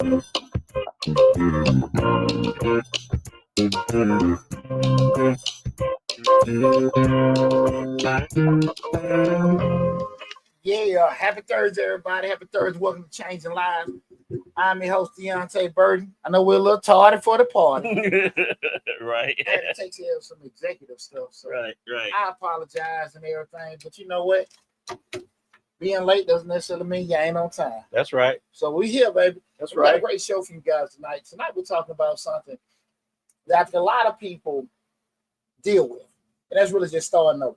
Yeah, happy Thursday, everybody. Happy Thursday. Welcome to Changing Lives. I'm your host, Deonte Burden. I know we're a little tardy for the party. Right. I had to take care of some executive stuff. So Right. I apologize and everything. But you know what? Being late doesn't necessarily mean you ain't on time. That's right. So we here, baby. That's We got a right. great show for you guys tonight. Tonight we're talking about something that a lot of people deal with. And that's really just starting over.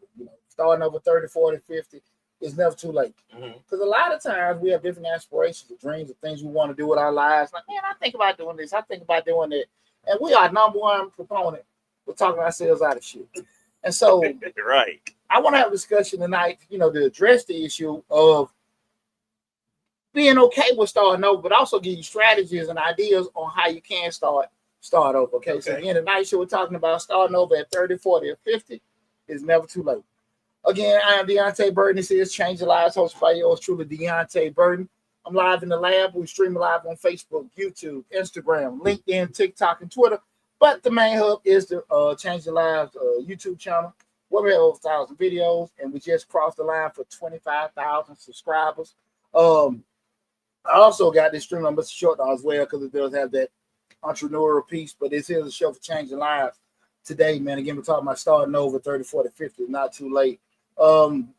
Starting over 30, 40, 50. It's never too late. Because a lot of times we have different aspirations, or dreams, of things we want to do with our lives. Like, man, I think about doing this. I think about doing that. And we are number one proponent for talking ourselves out of shit. And so Right. I want to have a discussion tonight, to address the issue of being okay with starting over, but also give you strategies and ideas on how you can start over. Okay. So again, tonight's show we're talking about starting over at 30, 40, or 50 is never too late. Again, I am Deonte Burden. This is Changing Lives, hosted by yours truly, Deonte Burden. I'm live in the lab. We stream live on Facebook, YouTube, Instagram, LinkedIn, TikTok, and Twitter. But the main hub is the Changing Lives YouTube channel, where we have over 1,000 videos, and we just crossed the line for 25,000 subscribers. I also got this stream on Mr. Short as well, because it does have that entrepreneurial piece. But this is a show for changing lives today, man. Again, we're talking about starting over 30, 40, 50. Not too late. Don't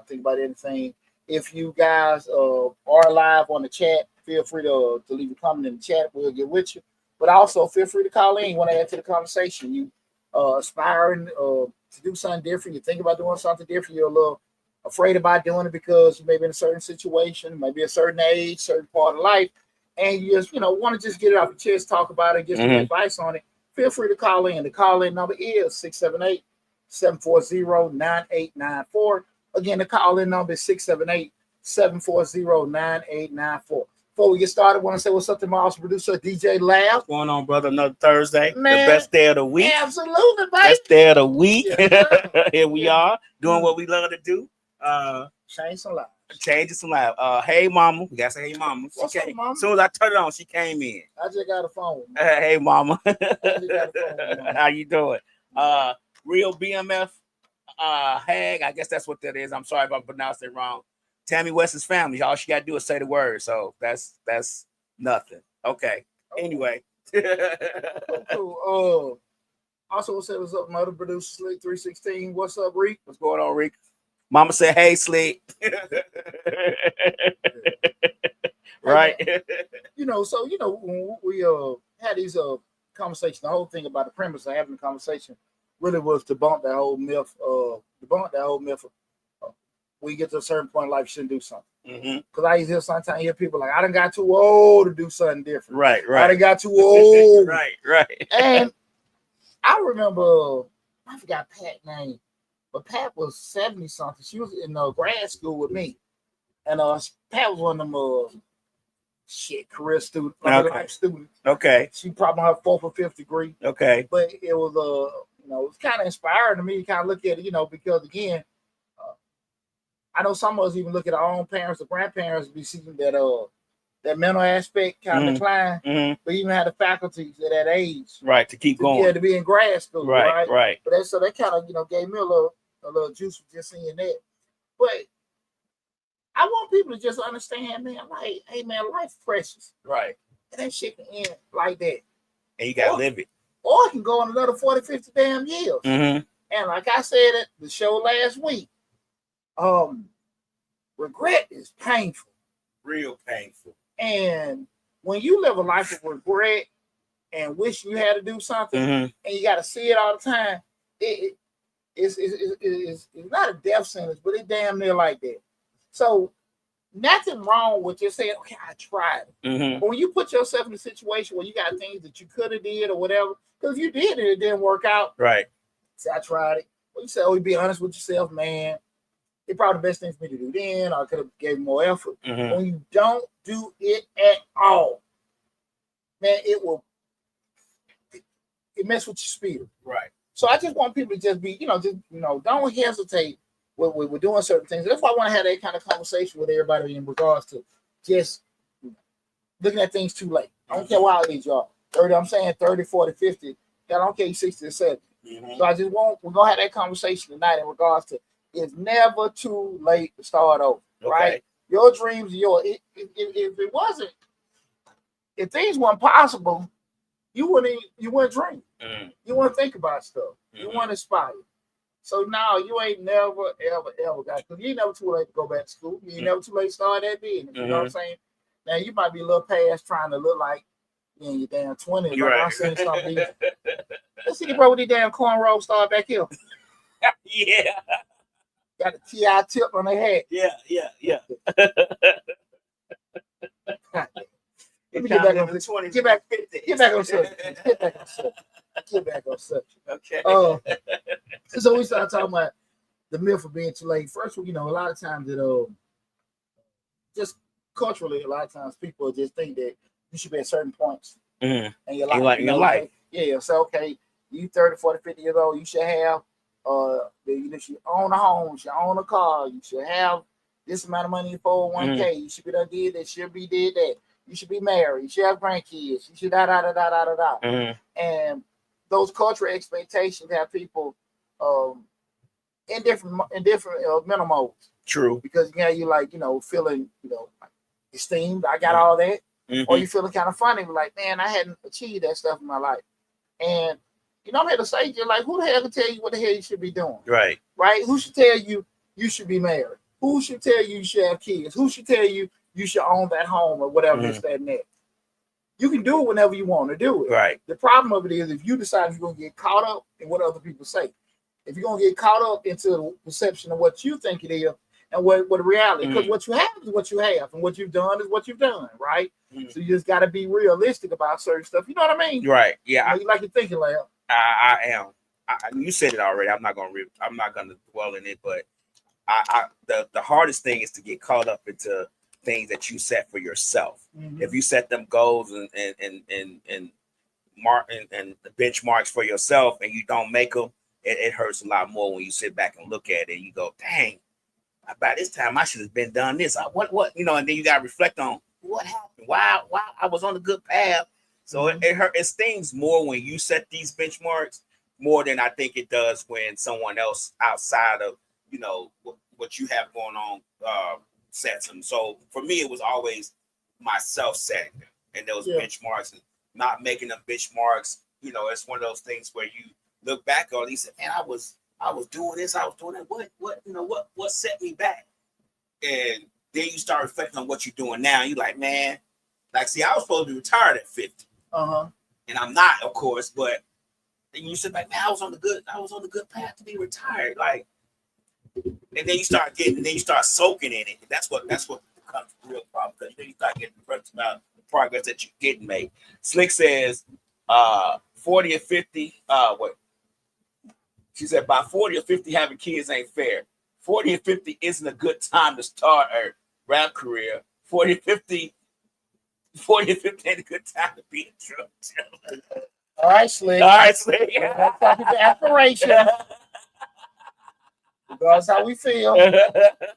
think about anything. If you guys are live on the chat, feel free to leave a comment in the chat. We'll get with you. But also feel free to call in. You want to add to the conversation. You aspiring to do something different. You think about doing something different. You're a little afraid about doing it because you may be in a certain situation, maybe a certain age, certain part of life, and you just want to just get it off your chest, talk about it, get some advice on it. Feel free to call in. The call-in number is 678-740-9894. Again, the call-in number is 678-740-9894. Before we get started, I want to say what's up to my awesome producer, DJ Lab. What's going on, brother? Another Thursday. Man, the best day of the week. Absolutely, baby. Best day of the week. Yes, Here we are doing what we love to do. Change some lives. Changing some lives. Hey, mama. We got to say, hey, mama. What's up, mama? As soon as I turned it on, she came in. I just got a phone. Hey, mama. I just got a phone, mama. How you doing? Real BMF Hag. I guess that's what that is. I'm sorry if I pronounced it wrong. Tammy West's family. All she got to do is say the word. So that's nothing. Okay. Anyway. Cool. Also, what's up, mother producer Slick 316. What's up, Reek? What's going on, Reek? Mama said, hey, Slick. Right. So when we had these conversations, the whole thing about the premise of having the conversation really was to debunk that whole myth. When you get to a certain point in life, you shouldn't do something. Because I sometimes hear people like, I done got too old to do something different. Right. I done got too old. Right. And I remember, I forgot Pat's name, but Pat was 70 something. She was in grad school with me, and Pat was one of them career students, life students. Okay. She probably her 4th or 5th degree. Okay. But it was it was kind of inspiring to me to kind of look at it, because again, I know some of us even look at our own parents or grandparents, be seeing that mental aspect kind of decline, but even had the faculties at that age, right, to keep going, to be in grad school, right. But that kind of gave me a little juice for just seeing that. But I want people to just understand, man, like, hey, man, life's precious, right, and that shit can end like that, and you gotta live it, or it can go in another 40, 50 damn years. And like I said at the show last week, regret is painful, real painful. And when you live a life of regret and wish you had to do something, and you got to see it all the time, it's not a death sentence, but it's damn near like that. So nothing wrong with just saying, okay, I tried it. But when you put yourself in a situation where you got things that you could have did or whatever, because if you did it, it didn't work out. Right. Say, I tried it. Well, you say, oh, you be honest with yourself, man. It's probably the best thing for me to do then. I could have gave more effort. When you don't do it at all, man, it mess with your spirit. Right. So I just want people to just be, don't hesitate with doing certain things. That's why I want to have that kind of conversation with everybody in regards to just looking at things too late. I don't care what age you are. 30, I'm saying 30, 40, 50. I don't care you 60 or 70. So I just we're gonna have that conversation tonight in regards to it's never too late to start over. Right? Your dreams are yours. If it wasn't, if things weren't possible, you wouldn't dream. You wouldn't think about stuff. You wouldn't aspire. So now you ain't never, ever got, because you ain't never too late to go back to school. You ain't never too late to start that business. You know what I'm saying? Now you might be a little past trying to look like you in your damn 20s. Like I'm saying something. Let's see, bro, with these damn cornrows start back here. Yeah. Got a TI tip on their head. Yeah. Let me get back on the 20s. Get back on subject. Get back on subject. Okay. So we start talking about the myth of being too late. First, a lot of times just culturally, a lot of times people just think that you should be at certain points in your life. Your life. Yeah. So okay, you 30, 40, 50 years old, you should have you should own a home, you should own a car, you should have this amount of money in 401k, you should be done did that, should be did that, you should be married, you should have grandkids, you should da. And those cultural expectations have people in different mental modes. True. Because you like, feeling, esteemed, I got all that. Or you feeling kind of funny, like, man, I hadn't achieved that stuff in my life. And I'm here to say to you, like, who the hell can tell you what the hell you should be doing? Right? Who should tell you you should be married? Who should tell you you should have kids? Who should tell you you should own that home or whatever this, that, and that? You can do it whenever you want to do it. Right. The problem of it is if you decide you're going to get caught up in what other people say, if you're going to get caught up into the perception of what you think it is and what the reality, because what you have is what you have, and what you've done is what you've done, right? So you just got to be realistic about certain stuff. You know what I mean? Right. Yeah. You like your thinking, like I am. You said it already. I'm not gonna dwell in it, but the hardest thing is to get caught up into things that you set for yourself. If you set them goals and benchmarks for yourself and you don't make them, it hurts a lot more when you sit back and look at it and you go, dang, by this time I should have been done this. What and then you gotta reflect on what happened. Why I was on a good path. So it stings more when you set these benchmarks more than I think it does when someone else outside of what you have going on sets them. So for me, it was always myself setting them and those benchmarks and not making them benchmarks. It's one of those things where you look back on. You say, man, I was doing this, I was doing that. What set me back? And then you start reflecting on what you're doing now. You're like, man, see, I was supposed to be retired at 50. And I'm not, of course, but then you sit back, man, I was on the good path to be retired. Like, and then you start soaking in it. That's what becomes the real problem, because then you start getting depressed about the progress that you're getting made. Slick says 40 or 50, she said by 40 or 50 having kids ain't fair. 40 or 50 isn't a good time to start a rap career. 40 or 50 ain't a good time to be a drug dealer. All right, Slick. That's talking to aspiration. That's how we feel.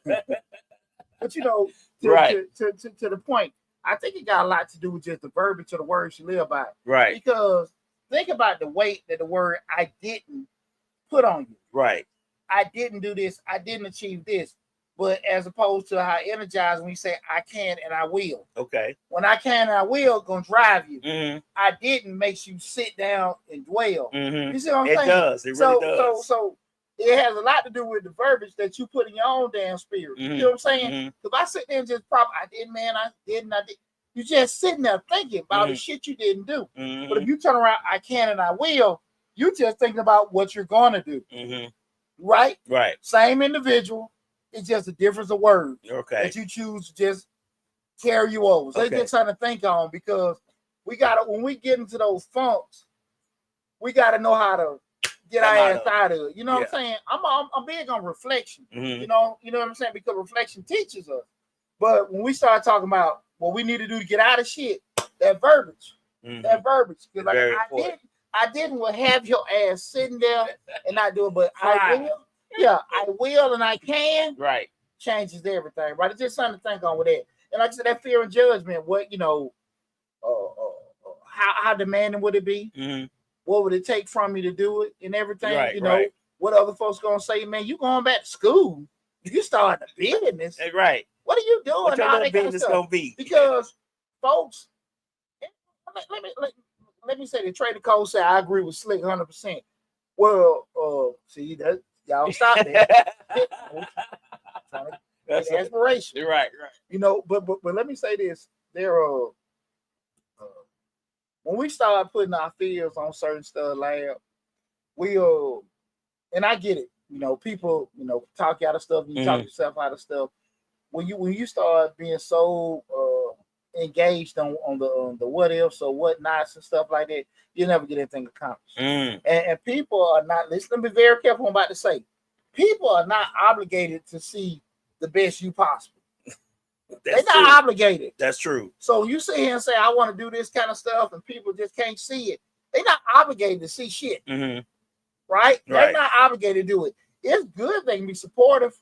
But to the point, I think it got a lot to do with just the verbiage of the words you live by. Right. Because think about the weight that the word "I didn't" put on you. Right. I didn't do this. I didn't achieve this. But as opposed to how energized when you say I can and I will. Okay. When I can and I will, gonna drive you. I didn't makes you sit down and dwell. You see what I'm saying? It does. It really does. So it has a lot to do with the verbiage that you put in your own damn spirit. You know what I'm saying? Because I sit there and just I didn't. You just sitting there thinking about the shit you didn't do. But if you turn around, I can and I will, you just thinking about what you're gonna do. Right? Right. Same individual. It's just a difference of words that you choose to just carry you over. So it's just something to think on, because when we get into those funks, we gotta know how to get our ass out of it. You know what I'm saying? I'm big on reflection. You know what I'm saying? Because reflection teaches us. But when we start talking about what we need to do to get out of shit, that verbiage. Because like I didn't have your ass sitting there and not doing, but I will. Yeah, I will and I can. Right. Changes everything, right? It's just something to think on with that. And like I said, that fear and judgment, how demanding would it be? Mm-hmm. What would it take from me to do it and everything? Right, you know, right. what other folks gonna say, man, you going back to school. You starting a business. Right. What are you doing? What your All little that kind of business stuff. gonna be? Because folks, let me say the Trader Code said I agree with Slick 100%. Well, see that y'all stop that. That's aspiration. Right. You know, but let me say this. When we start putting our fears on certain stuff, lab, we and I get it. You know, people, talk you out of stuff, you talk yourself out of stuff. When you start being so engaged on the what ifs or what nots and stuff like that, you'll never get anything accomplished. And people are not, listen, be very careful what I'm about to say. People are not obligated to see the best you possible. They're not obligated. That's true. So you sit here and say, I want to do this kind of stuff, and people just can't see it. They're not obligated to see shit. Right? They're not obligated to do it. It's good they can be supportive,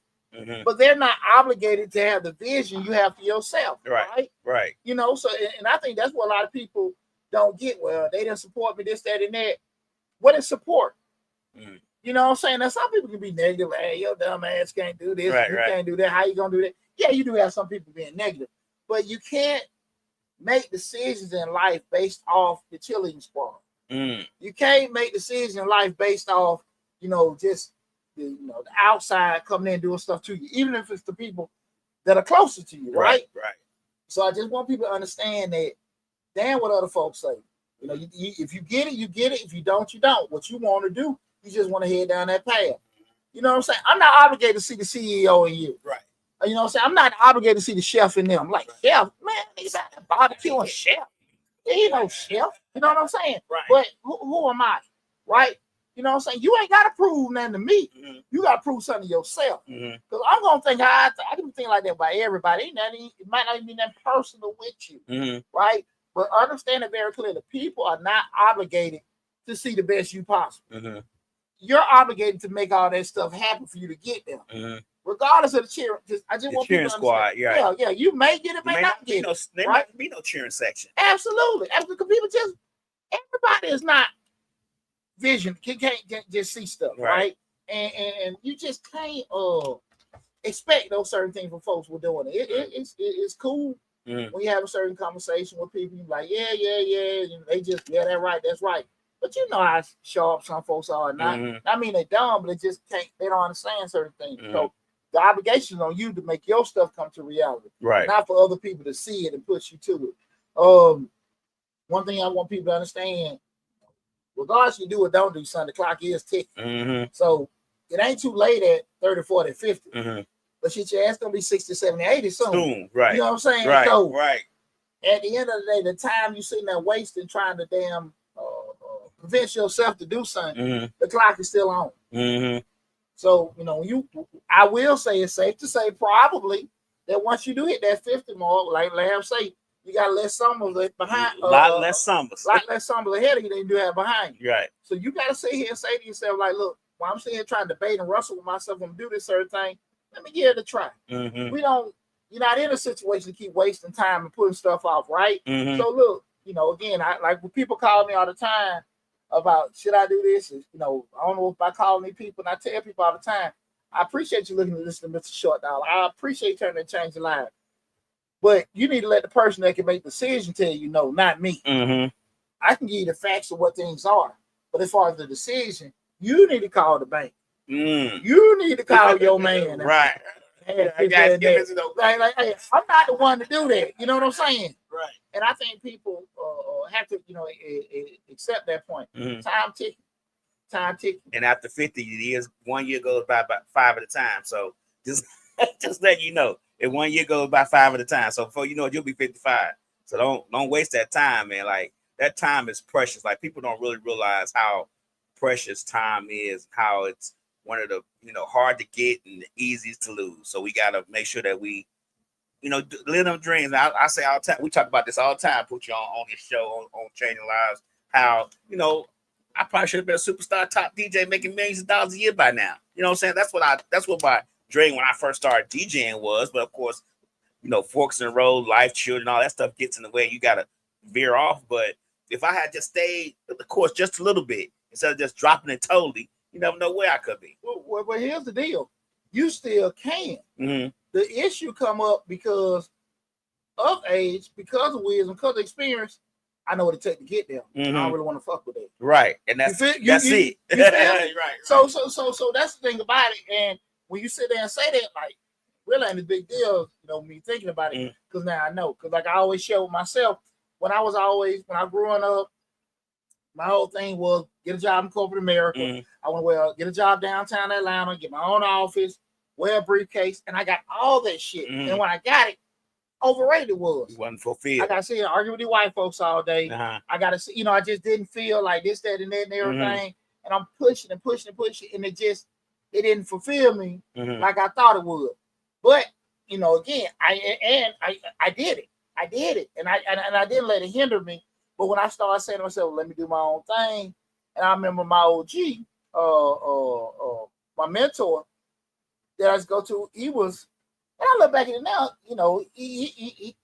but they're not obligated to have the vision you have for yourself. Right. You know, so, and I think that's what a lot of people don't get. Well, they didn't support me, this, that, and that. What is support? You know what I'm saying? Now, some people can be negative. Hey, your dumb ass can't do this. You can't do that. How you going to do that? Yeah, you do have some people being negative. But you can't make decisions in life based off the cheerleading squad. You can't make decisions in life based off, just the outside coming in and doing stuff to you, even if it's the people that are closer to you, right? So I just want people to understand that, damn what other folks say. If you get it, you get it. If you don't, you don't. What you want to do, you just want to head down that path. You know what I'm saying? I'm not obligated to see the CEO in you. Right. You know what I'm saying? I'm not obligated to see the chef in them. I'm like, chef, man, he's that barbecue and chef. He no chef. You know what I'm saying? Right. But who am I? Right? You know what I'm saying? You ain't got to prove nothing to me. You got to prove something to yourself. Because I'm going to think I can think like that about everybody. It might not even be that personal with you. Right? But understand it very clearly. People are not obligated to see the best you possible. You're obligated to make all that stuff happen for you to get there. Regardless of the cheer, I just want people to squad, understand. Yeah. You may get it, may not get it. There might be no cheering section. Absolutely. Because people everybody is not vision, can't just see stuff, right? And you just can't expect those certain things from folks who are doing it. It's cool when you have a certain conversation with people. You're like, yeah. And they just, that's right. But you know how sharp some folks are. Not, I mean, they're dumb, but they don't understand certain things. So the obligation is on you to make your stuff come to reality, not for other people to see it and push you to it. One thing I want people to understand, regardless you do or don't do something, the clock is ticking. So it ain't too late at 30, 40, 50. But shit, your ass gonna be 60, 70, 80 soon. Right. You know what I'm saying? So at the end of the day, the time you sitting there wasting trying to damn convince yourself to do something, the clock is still on. So, I will say it's safe to say probably that once you do hit that 50 mark, like Lamb say, you got less summers behind. A lot less summers ahead of you than you do have behind you. Right. So you got to sit here and say to yourself, like, look, while I'm sitting here trying to debate and wrestle with myself and do this certain thing, let me give it a try. You're not in a situation to keep wasting time and putting stuff off, right? So look, again, I like when people call me all the time about should I do this? I don't know if I call any people, and I tell people all the time, I appreciate you looking to listen to Mr. Short Dollar. I appreciate turning and changing lives. But you need to let the person that can make the decision tell you no, not me. I can give you the facts of what things are. But as far as the decision, you need to call the bank. You need to call your man. Right. Hey, I'm not the one to do that. You know what I'm saying? Right. And I think people have to, accept that point. Time ticking. And after 50 years, 1 year goes by about 5 at a time. So just let you know, if 1 year goes by 5 at a time. So before you know it, you'll be 55. So don't waste that time, man. Like that time is precious. Like people don't really realize how precious time is, how it's one of the hard to get and the easiest to lose. So we gotta make sure that we live them dreams. I say all the time, we talk about this all the time, put you on this show on Changing Lives, how I probably should have been a superstar top DJ making millions of dollars a year by now. You know what I'm saying? That's what my dream when I first started DJing was. But of course, forks in the road, life, children, all that stuff gets in the way. You gotta veer off. But if I had just stayed with the course just a little bit instead of just dropping it totally, you never know where I could be. Well, here's the deal: you still can. Mm-hmm. The issue come up because of age, because of wisdom, because of experience. I know what it takes to get there. I don't really want to fuck with it. Right, and that's it. Right. So that's the thing about it. And when you sit there and say that, like, really ain't a big deal, me thinking about it, because now I know. Because like I always share with myself, when I growing up, my whole thing was get a job in corporate America. I want to get a job downtown Atlanta, get my own office, wear a briefcase, and I got all that shit. And when I got it, overrated it was. It wasn't fulfilled. I got to sit and argue with the white folks all day. I got to see, I just didn't feel like this, that, and that, and everything. And I'm pushing and pushing and pushing, and it didn't fulfill me like I thought it would. But again, I did it. I did it, and I didn't let it hinder me. But when I started saying to myself, "Let me do my own thing," and I remember my OG, my mentor that I used to go to, he was. And I look back at it now, he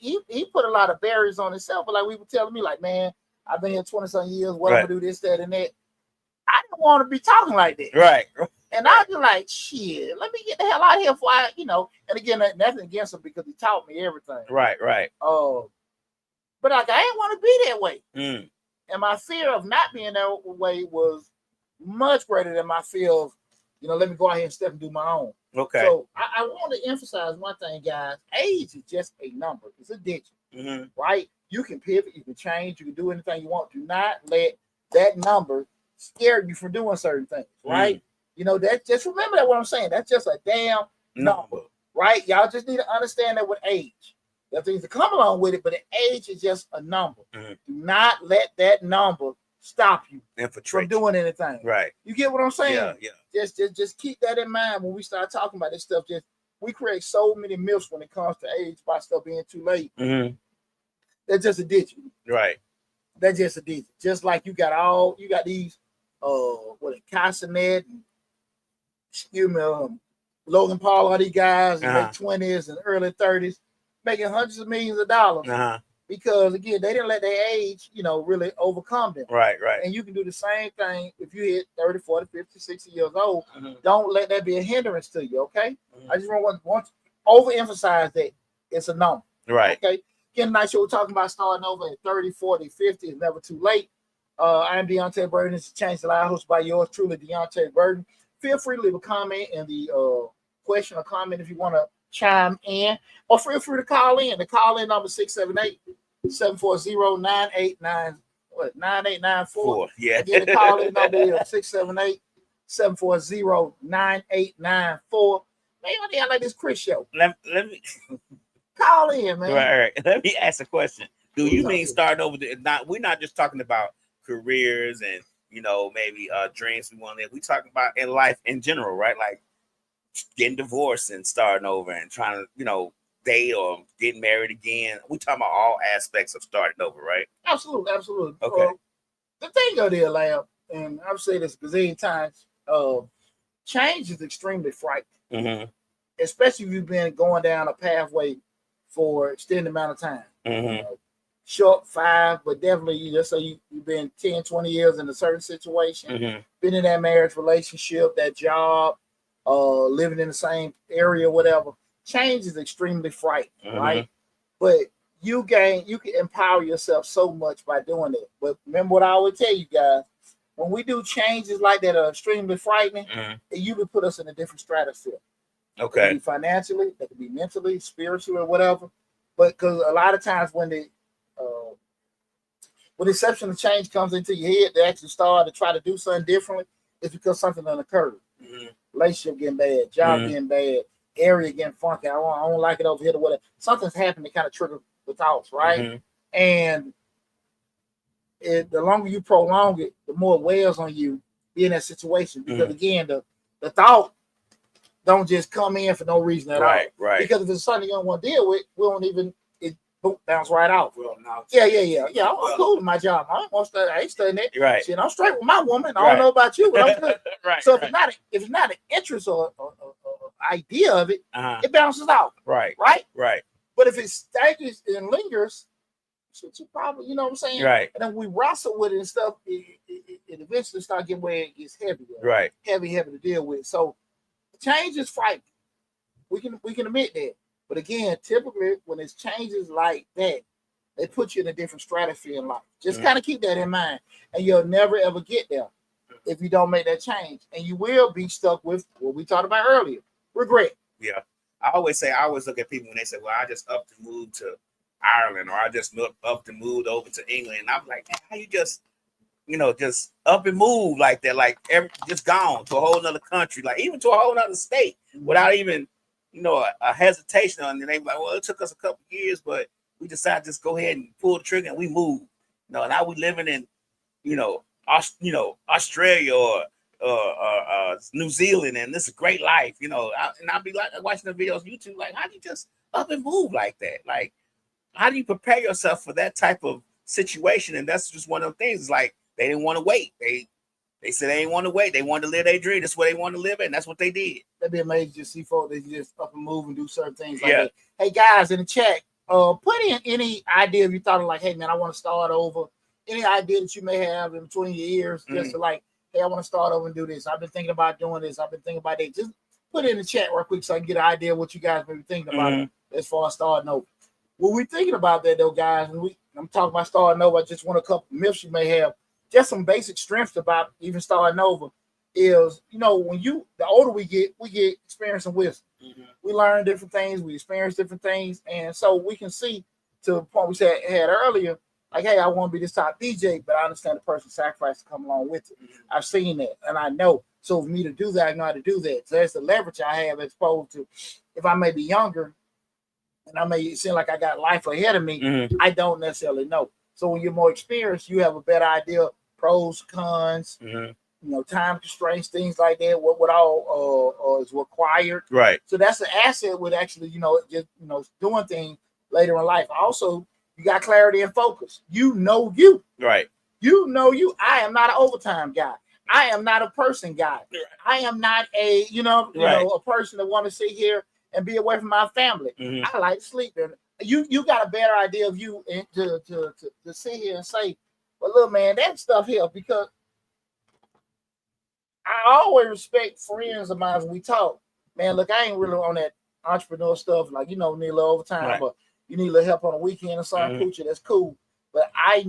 put a lot of barriers on himself. But like we were telling me, like, man, I've been here 20-some years. What I'm gonna do this, that, and that. I didn't want to be talking like that. Right. And I was like, shit, let me get the hell out of here before and again, nothing against him because he taught me everything. Right. But like, I didn't want to be that way. And my fear of not being that way was much greater than my fear of, let me go out here and step and do my own. Okay. So I want to emphasize one thing, guys. Age is just a number. It's a digit, right? You can pivot, you can change, you can do anything you want. Do not let that number scare you from doing certain things, right? That just remember that what I'm saying. That's just a damn number, right? Y'all just need to understand that with age. There are things that come along with it, but the age is just a number. Do not let that number stop you from doing anything. Right. You get what I'm saying? Yeah. Just keep that in mind when we start talking about this stuff. We create so many myths when it comes to age by stuff being too late. That's just a digit. Right. That's just a digit. Just like you got these Casanet and Logan Paul, all these guys in their 20s and early 30s making hundreds of millions of dollars. Because again, they didn't let their age, really overcome them. Right. And you can do the same thing if you hit 30, 40, 50, 60 years old. Don't let that be a hindrance to you, okay? I just want to overemphasize that it's a number. Right. Okay. Again, tonight show we're talking about starting over at 30, 40, 50. It's never too late. I am Deonte Burden. This is Change the Life, hosted by yours truly, Deonte Burden. Feel free to leave a comment in the question or comment if you want to chime in, or feel free to call in. The call-in number 678-740-9894. Yeah. Again, the call-in number is 678-740-9894. Man, I like this Chris show. Let me call in, man. Right. Let me ask a question. Do you mean starting over? We're not just talking about careers and maybe dreams we want to live. We talking about in life in general, right? Like getting divorced and starting over and trying to date or getting married again. We talking about all aspects of starting over, right? Absolutely. Okay. The thing of the lab, and I've said this a gazillion times, change is extremely frightening, especially if you've been going down a pathway for an extended amount of time. Short 5, but definitely just say you've been 10, 20 years in a certain situation, been in that marriage relationship, that job, living in the same area, whatever. Change is extremely frightening, right? But you can empower yourself so much by doing it. But remember what I always tell you guys, when we do changes like that are extremely frightening, it usually put us in a different stratosphere. Okay. It could be financially, it could be mentally, spiritually, or whatever. But because a lot of times when the exceptional change comes into your head to actually start to try to do something differently, it's because something done occurred. Relationship getting bad, job getting bad, area getting funky. I don't like it over here or whatever. Something's happened to kind of trigger the thoughts, right? And the longer you prolong it, the more it wears on you be in that situation. Because again, the thought don't just come in for no reason at all. Right. Because if it's something you don't want to deal with, we don't even bounce right out. Well, no. Yeah. I'm cool with my job. I ain't studying it. Right. Shit, I'm straight with my woman. I don't know about you, but I'm good. Right. So if it's not an interest or idea of it, it bounces out. Right. But if it staggers and lingers, shit, you probably, you know what I'm saying? Right. And then we wrestle with it and stuff. It eventually start getting where it gets heavy. Right. Heavy to deal with. So change is frightening. We can admit that. But again, typically when it's changes like that, they put you in a different stratosphere in life. Just kind of keep that in mind. And you'll never ever get there if you don't make that change. And you will be stuck with what we talked about earlier. Regret. Yeah. I always look at people when they say, well, I just up and moved to Ireland, or I just up and moved over to England. And I'm like, how you just, just up and move like that, like just gone to a whole nother country, like even to a whole nother state without even, a hesitation on it. And they like, well, it took us a couple years, but we decided to just go ahead and pull the trigger and we moved. Now we living in, Australia or New Zealand, and this is a great life, and I'll be like watching the videos on YouTube, like, how do you just up and move like that? Like, how do you prepare yourself for that type of situation? And that's just one of the things. It's like they didn't want to wait. They said they didn't want to wait. They wanted to live their dream. That's where they wanted to live, and that's what they did. That'd be amazing to see folks that just up and move and do certain things like that. Hey guys, in the chat, put in any idea if you thought of, like, hey man, I want to start over. Any idea that you may have in between your ears, just to like, hey, I want to start over and do this. I've been thinking about doing this. I've been thinking about that. Just put it in the chat real quick so I can get an idea of what you guys may be thinking about as far as starting over. When we're thinking about that, though, guys, and I'm talking about starting over, I just want a couple myths you may have. Just some basic strengths about even starting over is, when the older we get experience and wisdom. We learn different things. We experience different things. And so we can see, to the point we had earlier, like, hey, I want to be this top DJ, but I understand the person's sacrifice to come along with it. I've seen that, and I know. So for me to do that, I know how to do that. So that's the leverage I have as opposed to if I may be younger and I may seem like I got life ahead of me, I don't necessarily know. So when you're more experienced, you have a better idea of pros, cons, time constraints, things like that, what all is required. Right. So that's an asset with actually, just doing things later in life. Also, you got clarity and focus. You. Right. You. I am not an overtime guy. I am not a person guy. Right. I am not a, a person that want to sit here and be away from my family. I like to sleep. And you got a better idea of you to sit here and say, well, look, man, that stuff here, because I always respect friends of mine when we talk. Man, look, I ain't really on that entrepreneur stuff. Like, need a little overtime, but you need a little help on the weekend or something, Poochie, that's cool. But I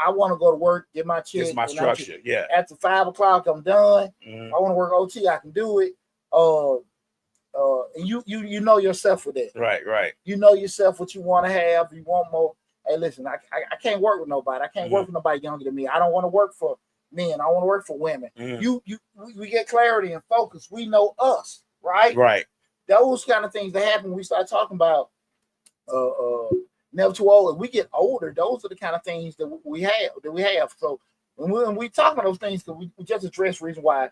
want to go to work, get my check. It's my structure, After 5 o'clock, I'm done. I want to work OT, I can do it. And you know yourself with that. Right. You know yourself what you want to have. You want more. Hey, listen, I can't work with nobody. I can't work with nobody younger than me. I don't want to work for men. I want to work for women. We get clarity and focus. We know us, right? Right. Those kind of things that happen when we start talking about never too old. As we get older, those are the kind of things that we have. So when we talk about those things, because we just address the reason why,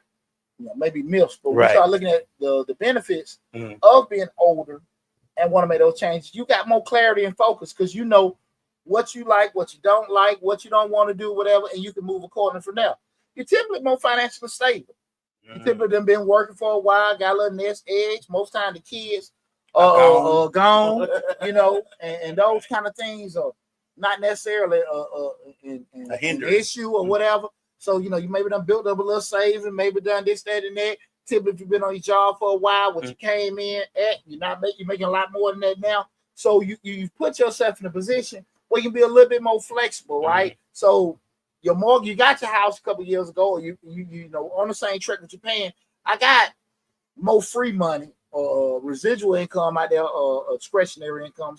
maybe myths, but we start looking at the benefits of being older and want to make those changes. You got more clarity and focus because you know what you like, what you don't like, what you don't want to do, whatever, and you can move accordingly from there. You're typically more financially stable. You typically been working for a while, got a little nest egg. Most time the kids are gone, and those kind of things are not necessarily an issue or whatever. So, you maybe done built up a little saving, maybe done this, that, and that. Typically, if you've been on your job for a while, what you came in at, you're making a lot more than that now. So you put yourself in a position where you can be a little bit more flexible, right? So your mortgage, you got your house a couple of years ago, or you on the same track that you're paying. I got more free money or residual income out there, or discretionary income,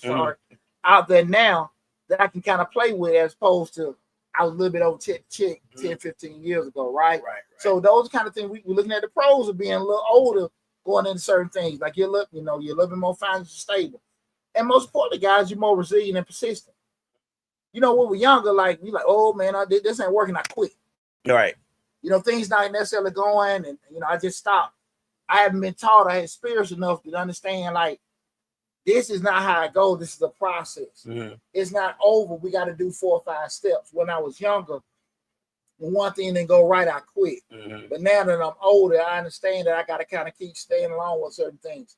out there now that I can kind of play with, as opposed to I was a little bit over 10, 15 years ago, right? So those kind of things, we're looking at the pros of being a little older, going into certain things. Like you're a little bit more financially stable. And most importantly, guys, you're more resilient and persistent. When we're younger, we like, oh man, this ain't working, I quit. Right. Things not necessarily going, and I just stopped. I haven't been taught, I had experience enough to understand, like, this is not how it goes. This is a process. It's not over. We got to do 4 or 5 steps. When I was younger, when one thing didn't go right, I quit. But now that I'm older, I understand that I got to kind of keep staying along with certain things.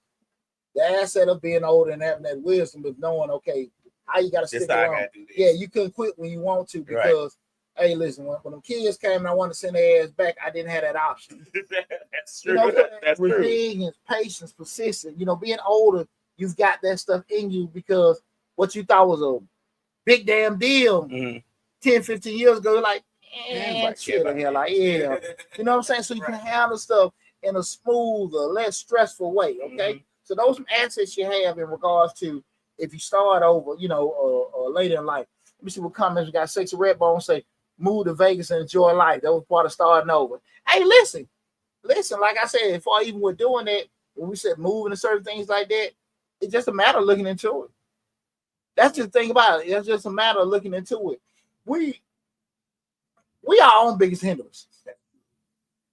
The asset of being older and having that wisdom of knowing, okay, how you got to stick how I around. gotta do this. Yeah, you couldn't quit when you want to because, hey, listen, when them kids came and I wanted to send their ass back, I didn't have that option. That's true. You know, That's resilience, patience, persistence. You know, being older, you've got that stuff in you because what you thought was a big damn deal 10, 15 years ago, you're like, shit the hell, like, yeah. You know what I'm saying? So you can handle stuff in a smoother, less stressful way, okay? So those are assets you have in regards to if you start over, you know, later in life. Let me see what comments we got. Sexy Red Bone say, move to Vegas and enjoy life. That was part of starting over. Hey, listen, like I said, if I even were doing that, when we said moving and certain things like that, it's just a matter of looking into it. That's just the thing about it. It's just a matter of looking into it. We are our own biggest hindrance.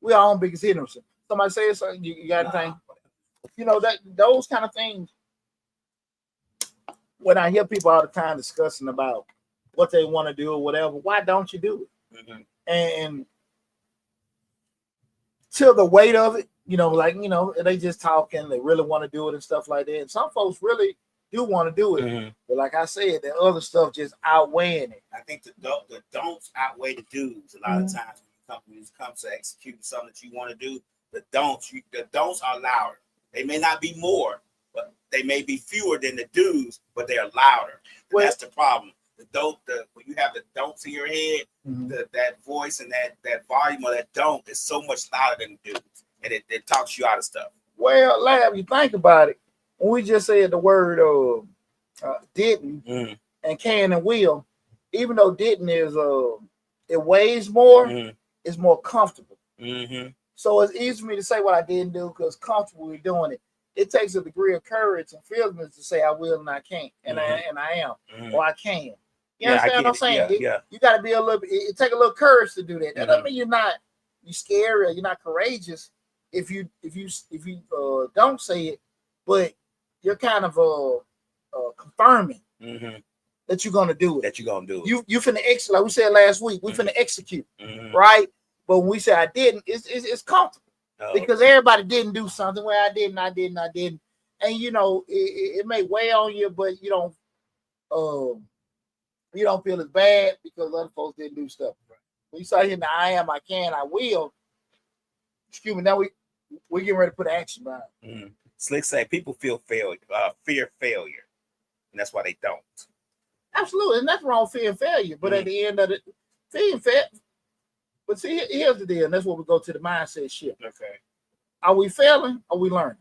We are our own biggest hindrance. Somebody say something, you got anything? You know, that those kind of things, when I hear people all the time discussing about what they want to do or whatever, why don't you do it? And till the weight of it, you know, like, you know, they just talking, they really want to do it and stuff like that. And some folks really do want to do it. But like I said, the other stuff just outweighing it. I think the don'ts outweigh the do's a lot of times when it comes to executing something that you want to do. The don'ts are louder. They may not be more, but they may be fewer than the do's, but they are louder. Well, that's the problem. When you have the don'ts in your head, that voice and that volume of that don't is so much louder than the do's, and it talks you out of stuff. Well, Lab, you think about it. When we just said the word didn't and can and will, even though didn't is it weighs more, it's more comfortable. So it's easy for me to say what I didn't do because comfortable with doing it. It takes a degree of courage and fearlessness to say I will and I can't, and I am, or I can. You understand what I'm saying? You got to be a little. It take a little courage to do that. That doesn't mean you're scary or you're not courageous if you don't say it, but you're kind of confirming that you're gonna do it. You finna execute, like we said last week. We finna execute, right? But when we say I didn't, it's comfortable because everybody didn't do something. Well, I didn't, and you know it may weigh on you, but you don't feel as bad because other folks didn't do stuff. When you start hearing the I am, I can, I will. Excuse me. Now we're getting ready to put action behind it. Slick say people fear failure, and that's why they don't. Absolutely, and nothing wrong with fear failure. But at the end of it, fear failure. But see, here's the deal, and that's where we go to the mindset shift. Okay. Are we failing? Or are we learning?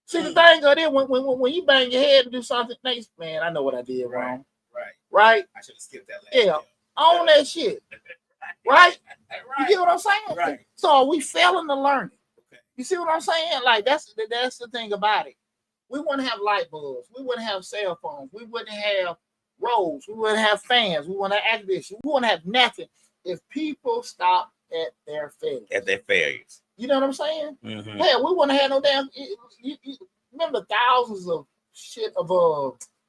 See, the thing of it, when you bang your head and do something, next, man, I know what I did wrong. Right? I should have skipped that last year. Own that shit. Right? You get what I'm saying? Right. So are we failing to learn it? Okay. You see what I'm saying? Like, that's the thing about it. We wouldn't have light bulbs. We wouldn't have cell phones. We wouldn't have roads. We wouldn't have fans. We wouldn't have activists. We wouldn't have nothing if people stopped at their failures. You know what I'm saying? Hell, we wouldn't have no damn. You remember the thousands of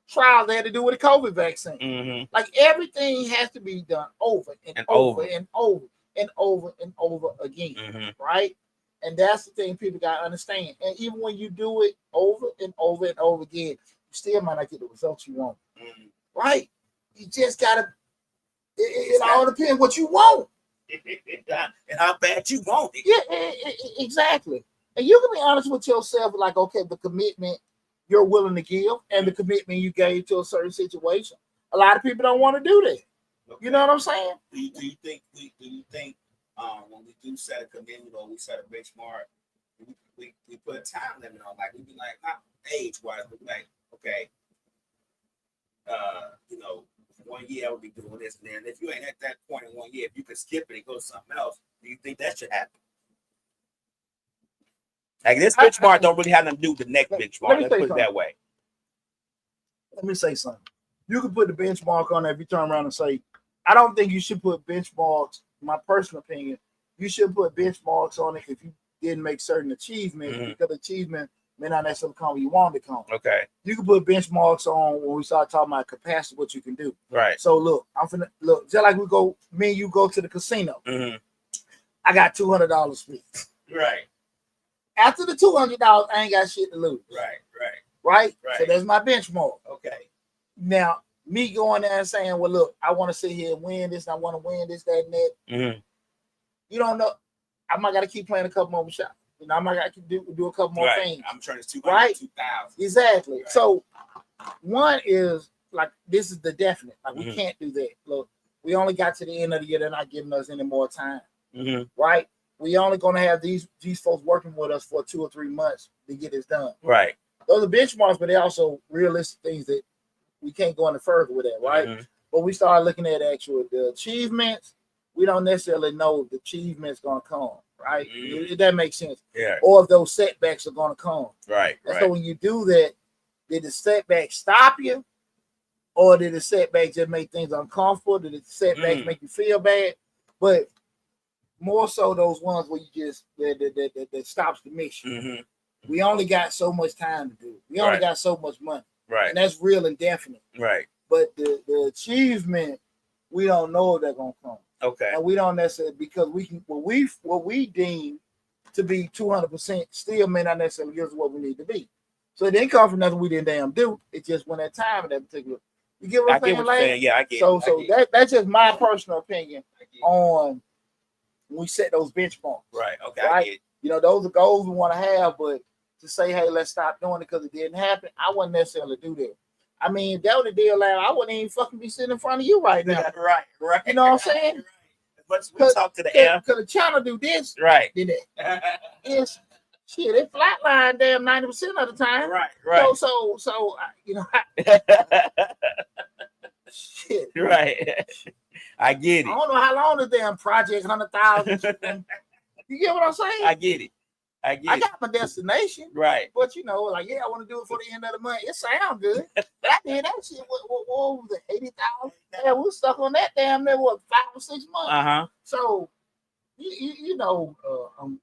trials they had to do with the COVID vaccine. Like everything has to be done over and over and over and over and over again, right? And that's the thing people got to understand. And even when you do it over and over and over again, you still might not get the results you want, right? You just gotta. It all depends what you want and how bad you want it. Yeah, exactly. And you can be honest with yourself, like, okay, the commitment you're willing to give and the commitment you gave to a certain situation. A lot of people don't want to do that. Okay. You know what I'm saying? Do you think when we do set a commitment or we set a benchmark, we put a time limit on? Like we be like, not age wise, but like, okay, 1 year I would be doing this and then. If you ain't at that point in 1 year, if you could skip it and go to something else, do you think that should happen? Like this benchmark don't really have nothing to do with the next benchmark. Let's put it that way. Let me say something. You can put the benchmark on there if you turn around and say, I don't think you should put benchmarks, my personal opinion, you should put benchmarks on it if you didn't make certain achievements because achievement may not necessarily come where you want it to come. Okay. You can put benchmarks on when we start talking about capacity, what you can do. Right. So look, just like me and you go to the casino. I got $200 split. Right. After the $200, I ain't got shit to lose. Right. So that's my benchmark. Okay. Now, me going there and saying, well, look, I want to sit here and win this, and I want to win this, that, and that. Mm-hmm. You don't know. I might got to keep playing a couple more shots. You know, I might got to do a couple more things. I'm turning 200 right? 2,000. Exactly. Right. So, one is like, this is the definite. Like, we can't do that. Look, we only got to the end of the year. They're not giving us any more time. Right? We only going to have these folks working with us for 2 or 3 months to get this done. Right. Those are benchmarks, but they're also realistic things that we can't go any further with that, right? But we start looking at the achievements. We don't necessarily know if the achievements going to come, right? If that makes sense. Yeah. Or if those setbacks are going to come. Right. And so when you do that, did the setback stop you? Or did the setback just make things uncomfortable? Did the setbacks make you feel bad? But more so those ones where you just that stops the mission. We only got so much time to do. We only got so much money. Right. And that's real and definite. Right. But the achievement, we don't know if they're gonna come. Okay. And we don't necessarily, because we can what we deem to be 200% still may not necessarily give us what we need to be. So it didn't come from nothing we didn't damn do. It just when that time in that particular. You get what I'm saying? Like, yeah, I get so it. So that's just my personal opinion on when we set those benchmarks. Right. Okay. Right. I get it. You know, those are goals we want to have, but to say, hey, let's stop doing it because it didn't happen, I wouldn't necessarily do that. I mean, if that was the deal, I wouldn't even fucking be sitting in front of you right now. Right. You know what I'm saying? But we talk to the air. Could the channel do this? Right. Did it? It's shit. It flatlined damn 90% of the time. Right. So you know. Shit. Right. I get it. I don't know how long the damn project 100,000. You get what I'm saying? I get it. I got my destination. Right. But you know, like, yeah, I want to do it for the end of the month. It sounds good. But I did that shit. What was it? 80,000? Yeah, we were stuck on that damn there, 5 or 6 months. So you know,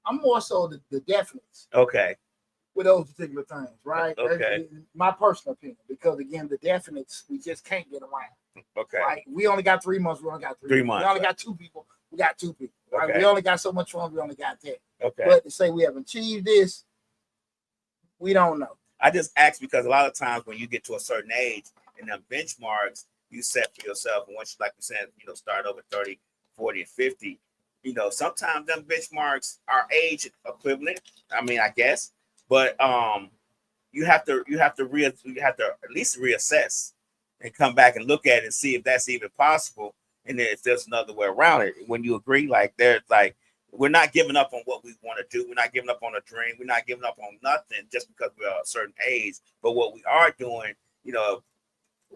I'm more so the definites. Okay. With those particular things, right? Okay. That's my personal opinion, because again, the definites we just can't get around. Okay. Right? We only got 3 months. We only got 3 months. We only got 2 people. We got 2 people. Right? Okay. We only got so much fun. We only got that. Okay. But to say we have achieved this, we don't know. I just asked because a lot of times when you get to a certain age and them benchmarks you set for yourself, and once, like you said, you know, start over 30, 40, and 50, you know, sometimes them benchmarks are age equivalent. I mean, I guess, but you have to at least reassess and come back and look at it and see if that's even possible, and then if there's another way around it. When you agree, like there's like, we're not giving up on what we want to do. We're not giving up on a dream. We're not giving up on nothing just because we're a certain age. But what we are doing, you know,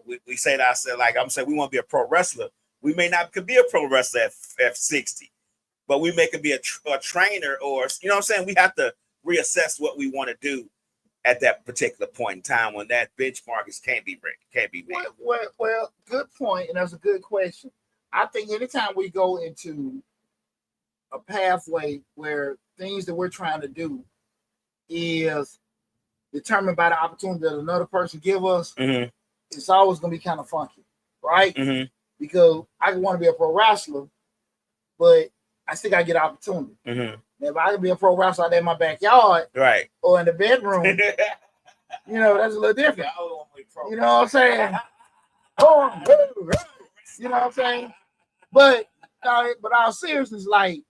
we say that, I said, like I'm saying, we want to be a pro wrestler. We may not could be a pro wrestler at 60, but we may could be a trainer, or, you know what I'm saying? We have to reassess what we want to do at that particular point in time when that benchmark can't be made. Well, good point, and that's a good question. I think anytime we go into a pathway where things that we're trying to do is determined by the opportunity that another person give us, it's always going to be kind of funky, right? Because I want to be a pro wrestler, but I still got to get an opportunity. Now, if I can be a pro wrestler out there in my backyard, right, or in the bedroom, you know, that's a little different. You know what I'm saying? You know what I'm saying? But our seriousness, like,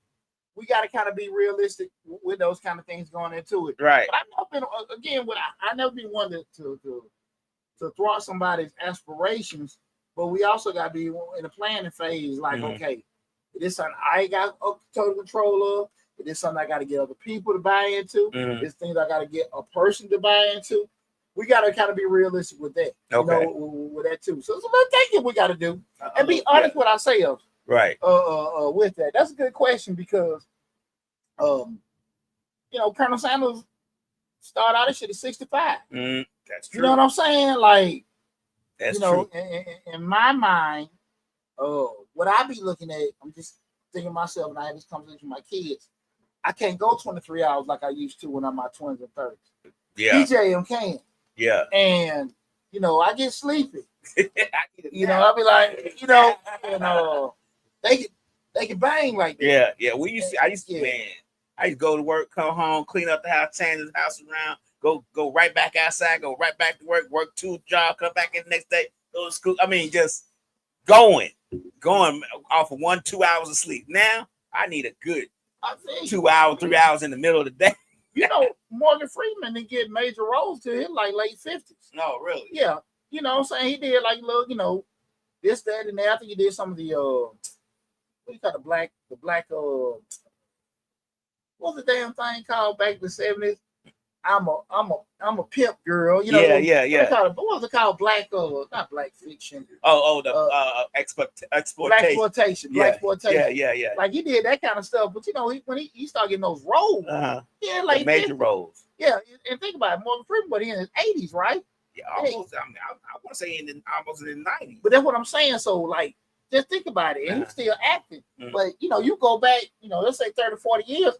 we got to kind of be realistic with those kind of things going into it. Right. But I've never been, again, I never been one to thwart somebody's aspirations, but we also got to be in a planning phase. Like, okay, this is something I got total control of. It is something I got to get other people to buy into. It's things I got to get a person to buy into. We got to kind of be realistic with that. Okay. You know, with that too. So it's a little thinking we got to do, and be honest with ourselves. Right. With that. That's a good question, because you know, Colonel Sanders started out this shit at 65. That's true. You know what I'm saying? Like, that's, you know, true. In my mind, what I be looking at, I'm just thinking myself, and I had this conversation with my kids. I can't go 23 hours like I used to when I'm in my 20s and 30s. Yeah. DJM can. Yeah. And, you know, I get sleepy. You know, I'll be like, you know, and they can bang like that. Yeah. I used to go to work, come home, clean up the house, change the house around, go right back outside, go right back to work 2 jobs, come back in the next day, school. I mean, just going off of 1-2 hours of sleep. Now I need a good 2 hours, 3 hours in the middle of the day. You know, Morgan Freeman didn't get major roles to him like late 50s. No, really? Yeah. You know what I'm saying? He did like little, you know, this, that, and that. I think he did some of the what do you call the black what was the damn thing called back in the 70s? I'm a pimp girl. You know, yeah. What was it called? Black not black fiction. Exploitation. Blaxploitation. Yeah. Like he did that kind of stuff, but you know, when he started getting those roles, yeah, like the major roles. Yeah, and think about it, Morgan Freeman, but he in his 80s, right? Yeah, almost. I mean, I want to say almost in the 90s. But that's what I'm saying. So, like, just think about it. And he's still acting. But, you know, you go back, you know, let's say 30, 40 years,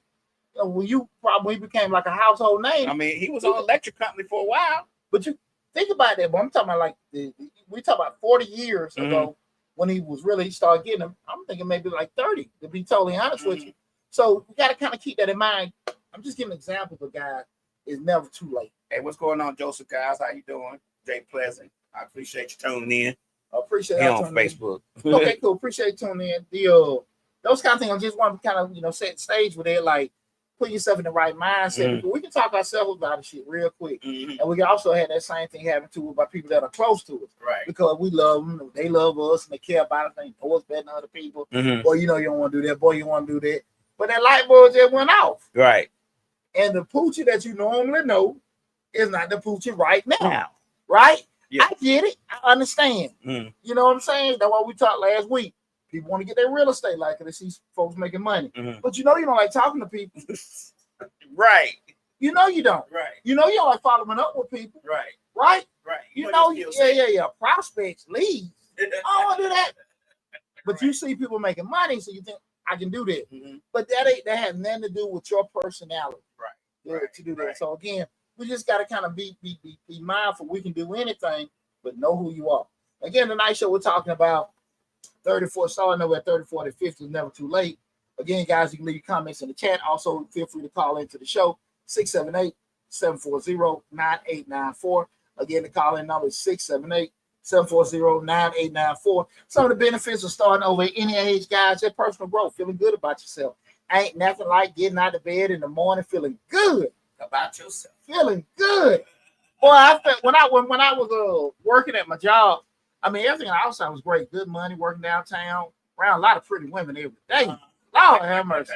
you know, when you probably became like a household name. I mean, he was on Electric Company for a while. But you think about that. But I'm talking about like, we talk about 40 years ago when he was really started getting them. I'm thinking maybe like 30, to be totally honest with you. So, we got to kind of keep that in mind. I'm just giving examples of guys. It's never too late. Hey, what's going on, Joseph guys? How you doing? Jay Pleasant. I appreciate you tuning in. I appreciate you on Facebook. Okay, cool. Appreciate you tuning in. Those kind of things. I just want to kind of, you know, set the stage with it, like put yourself in the right mindset. We can talk ourselves about this shit real quick. And we can also have that same thing happen to about people that are close to us. Right. Because we love them, they love us, and they care about us. They know us better than other people. Boy, you know you don't want to do that. Boy, you want to do that. But that light bulb just went off. Right. And the poochie that you normally know is not the poochie right now. Right? Yeah. I get it. I understand. You know what I'm saying? That's why we talked last week. People want to get their real estate like they see folks making money. But you know you don't like talking to people. Right. You know you don't. Right. You know you don't like following up with people. Right. Right? Right. You know, yeah. Prospects, leads. I don't want to do that. But you see people making money, so you think, I can do that. But that has nothing to do with your personality. Right. To do that. So again, we just got to kind of be mindful. We can do anything, but know who you are. Again, tonight's show we're talking about 34, starting over at 34 to 50 is never too late. Again, guys, you can leave your comments in the chat. Also, feel free to call into the show, 678-740-9894. Again, the call-in number is 678-740-9894. Some of the benefits of starting over at any age, guys, that personal growth, feeling good about yourself. Ain't nothing like getting out of bed in the morning feeling good about yourself. Feeling good. Boy, I felt when I was working at my job, I mean, everything outside was great. Good money, working downtown, around a lot of pretty women every day. Lord have mercy.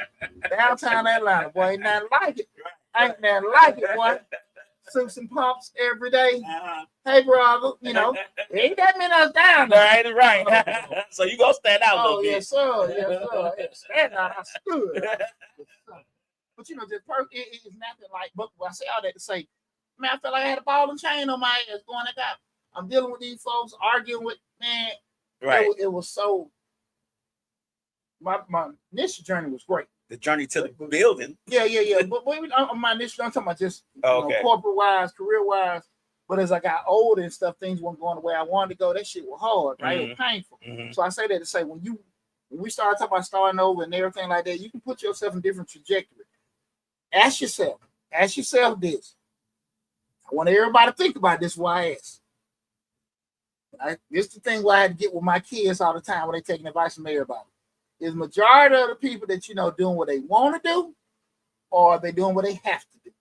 Downtown Atlanta, boy, ain't nothing like it. Ain't nothing like it, boy. Suits and pumps every day. Hey, brother, you know, ain't that many us down there. Right. So you gonna stand out a little bit. Yes, sir. Stand out, I stood. But you know, it's nothing like. But I say all that to say, man, I felt like I had a ball and chain on my ass going. I'm dealing with these folks, arguing with man. Right. It was so. My initial journey was great. The journey to the building. Yeah. But my initial, I'm talking about just corporate wise, career wise. But as I got older and stuff, things weren't going the way I wanted to go. That shit was hard, right? It was painful. So I say that to say when we start talking about starting over and everything like that, you can put yourself in different trajectory. Ask yourself this. I want everybody to think about this while I ask. This is the thing where I had to get with my kids all the time when they taking advice from everybody. Is majority of the people that you know doing what they want to do, or are they doing what they have to do?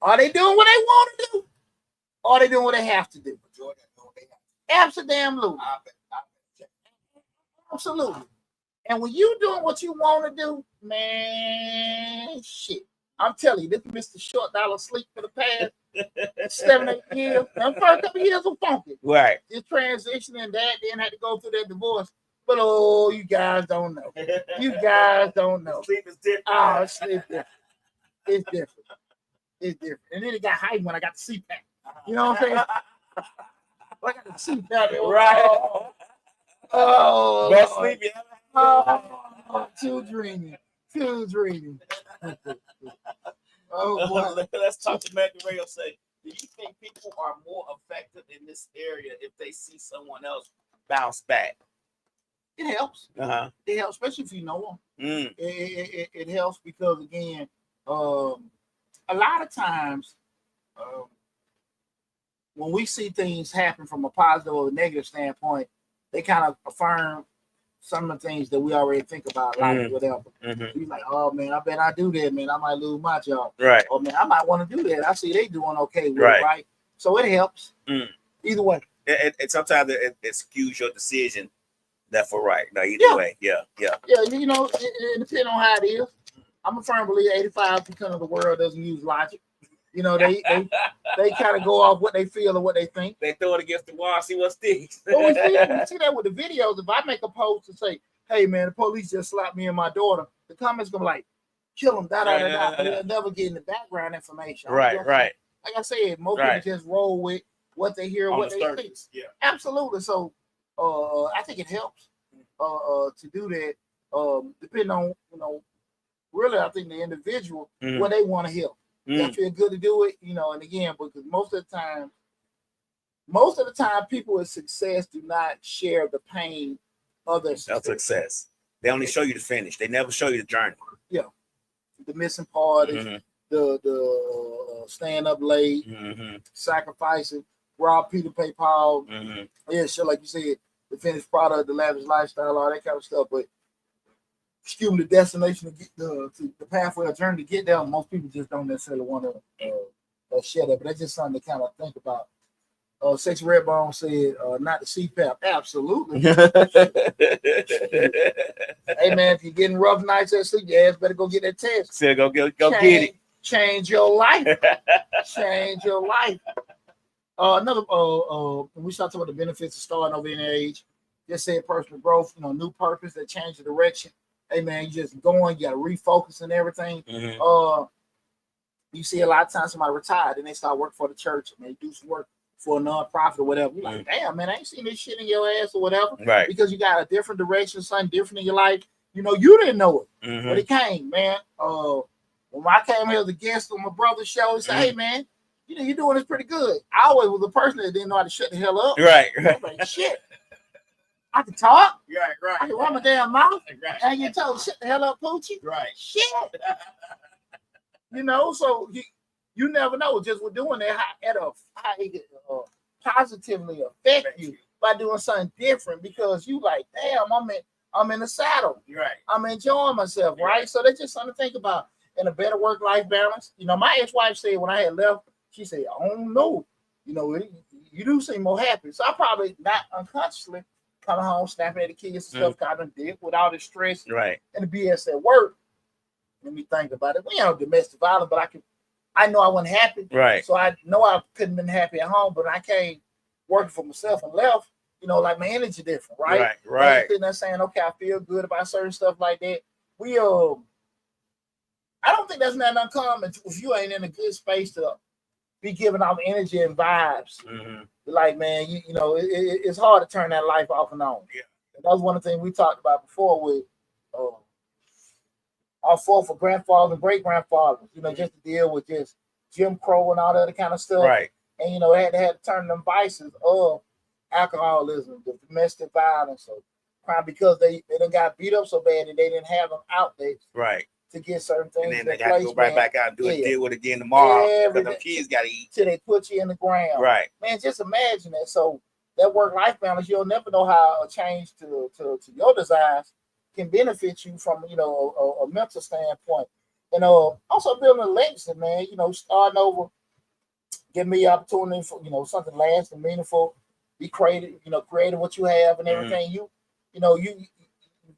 Are they doing what they want to do, or are they doing what they have to do? Absolutely. Absolutely. And when you doing what you want to do, man, shit. I'm telling you, this Mr. Short Dollar sleep for the past 7-8 years. The first couple years was funky. Right. This transition and that, then had to go through that divorce. But oh, you guys don't know. You guys don't know. Sleep is different. Oh, sleep different. It's different. It's different. And then it got hype when I got the CPAP. You know what I'm saying? I got the CPAP. Right. Oh. Best sleep you ever had. Oh, too dreamy. Oh, boy. Let's talk to Megan Ray. Say, do you think people are more effective in this area if they see someone else bounce back? It helps. It helps, especially if you know them. It helps because, again, a lot of times when we see things happen from a positive or a negative standpoint, they kind of affirm some of the things that we already think about, like whatever. You're like, oh man, I bet I do that, man. I might lose my job. Right. Or man, I might want to do that. I see they doing okay with it, right? So it helps. Either way. And sometimes it skews your decision left or right. No, either way. Yeah. You know, it depends on how it is. I'm a firm believer 85% of the world doesn't use logic. You know, they kind of go off what they feel or what they think. They throw it against the wall, see what sticks. But we see that with the videos. If I make a post and say, hey man, the police just slapped me and my daughter, the comments gonna be like, kill them, and they'll never get in the background information. Right. Like I said, most people just roll with what they hear, what they think. Yeah. Absolutely. So I think it helps to do that. Depending on, you know, really I think the individual what they want to hear. They feel good to do it, you know, and again, because most of the time people with success do not share the pain of their success. They only show you the finish. They never show you the journey. Yeah. The missing part is the staying up late, sacrificing, rob Peter, pay Paul. Yeah, shit, like you said, the finished product, the lavish lifestyle, all that kind of stuff. But excuse me, the destination to get the pathway or journey to get there, most people just don't necessarily want to share that. But that's just something to kind of think about. Sexy Redbone said, not the CPAP. Absolutely. Hey man, if you're getting rough nights at sleep, your ass better go get that test. So go get it. Change your life. Change your life. Another when we start talking about the benefits of starting over in age, just say personal growth, you know, new purpose that change the direction. Hey man, you just going, you gotta refocus and everything. You see a lot of times somebody retired and they start working for the church and they do some work for a nonprofit or whatever. You're like, damn man, I ain't seen this shit in your ass or whatever. Right. Because you got a different direction, something different in your life. You know, you didn't know it. But it came, man. When I came here as a guest on my brother's show, he said, hey man, you know, you're doing this pretty good. I always was a person that didn't know how to shut the hell up. Right. I was like, shit. I can talk. Right. I can run my damn mouth. Right. And you told shut the hell up, Poochie. Right. Shit. You know, so you never know just with doing that how it can positively affect you by doing something different because you like, damn, I'm in the saddle. Right. I'm enjoying myself, right? So that's just something to think about. And a better work-life balance. You know, my ex-wife said when I had left, she said, I don't know. You know, you do seem more happy. So I probably not unconsciously coming home, snapping at the kids and stuff, kind of did with all the stress and the BS at work. Let me think about it. We ain't domestic violence, but I know I wasn't happy. Right. So I know I couldn't have been happy at home, but when I came working for myself and left, you know, like my energy different, right? Right. Sitting there saying, okay, I feel good about certain stuff like that. I don't think that's not uncommon if you ain't in a good space to be giving off energy and vibes. Like, man, you know, it's hard to turn that life off and on. Yeah. And that was one of the things we talked about before with our for grandfathers and great grandfathers, you know, just to deal with just Jim Crow and all that other kind of stuff. Right. And, you know, they had to turn them vices of alcoholism, the domestic violence, or crime because they done got beat up so bad and they didn't have them outlets. Right. To get certain things. And then they got to go right back out and do a deal with it again tomorrow because the kids got to eat. Till they put you in the ground. Right. Man, just imagine that. So that work-life balance, you'll never know how a change to your desires can benefit you from, you know, a mental standpoint. And also building a legacy, man, you know, starting over, give me opportunity for, you know, something lasting, meaningful, be creative, you know, creative what you have and everything. You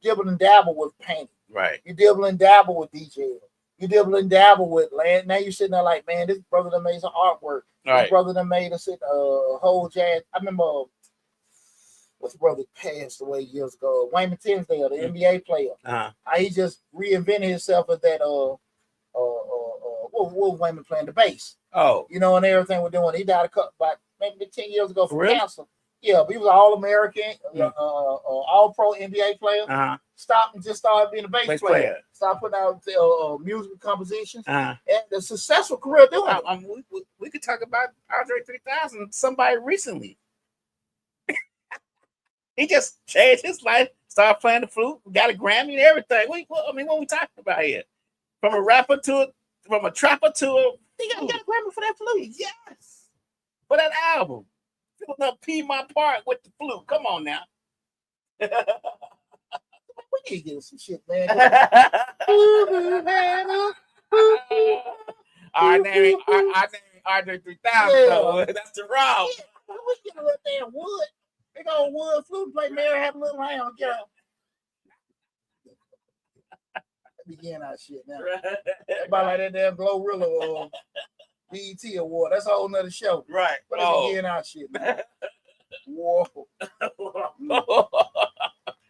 dibble and dabble with painting. Right. You dibble and dabble with DJing. You dibble and dabble with land. Now you're sitting there like, man, this brother that made some artwork. Right. This brother that made a whole jazz. I remember what's the brother passed away years ago? Wayman Tinsdale, the NBA player. He just reinvented himself as that what was Wayman playing? The bass. Oh. You know, and everything we're doing. He died about maybe 10 years ago from cancer. Yeah, but he was an All-American, All-Pro NBA player. Stopped and just started being a bass player. Started putting out musical compositions. And a successful career doing it. We could talk about Andre 3000, somebody recently. He just changed his life, started playing the flute, got a Grammy and everything. What are we talking about here? From a trapper to a... He got a Grammy for that flute. Yes. for that album. Filling up Piedmont Park with the flute. Come on now. We need to get some shit, man. Our name Andre 3000, though. That's the route. Yeah, we get a little damn wood. Big old wood flute play. Mary have a little round. Get up. Begin our shit now. About like that damn Glorilla BET award. That's a whole nother show. Right. But let's begin our shit now. Whoa.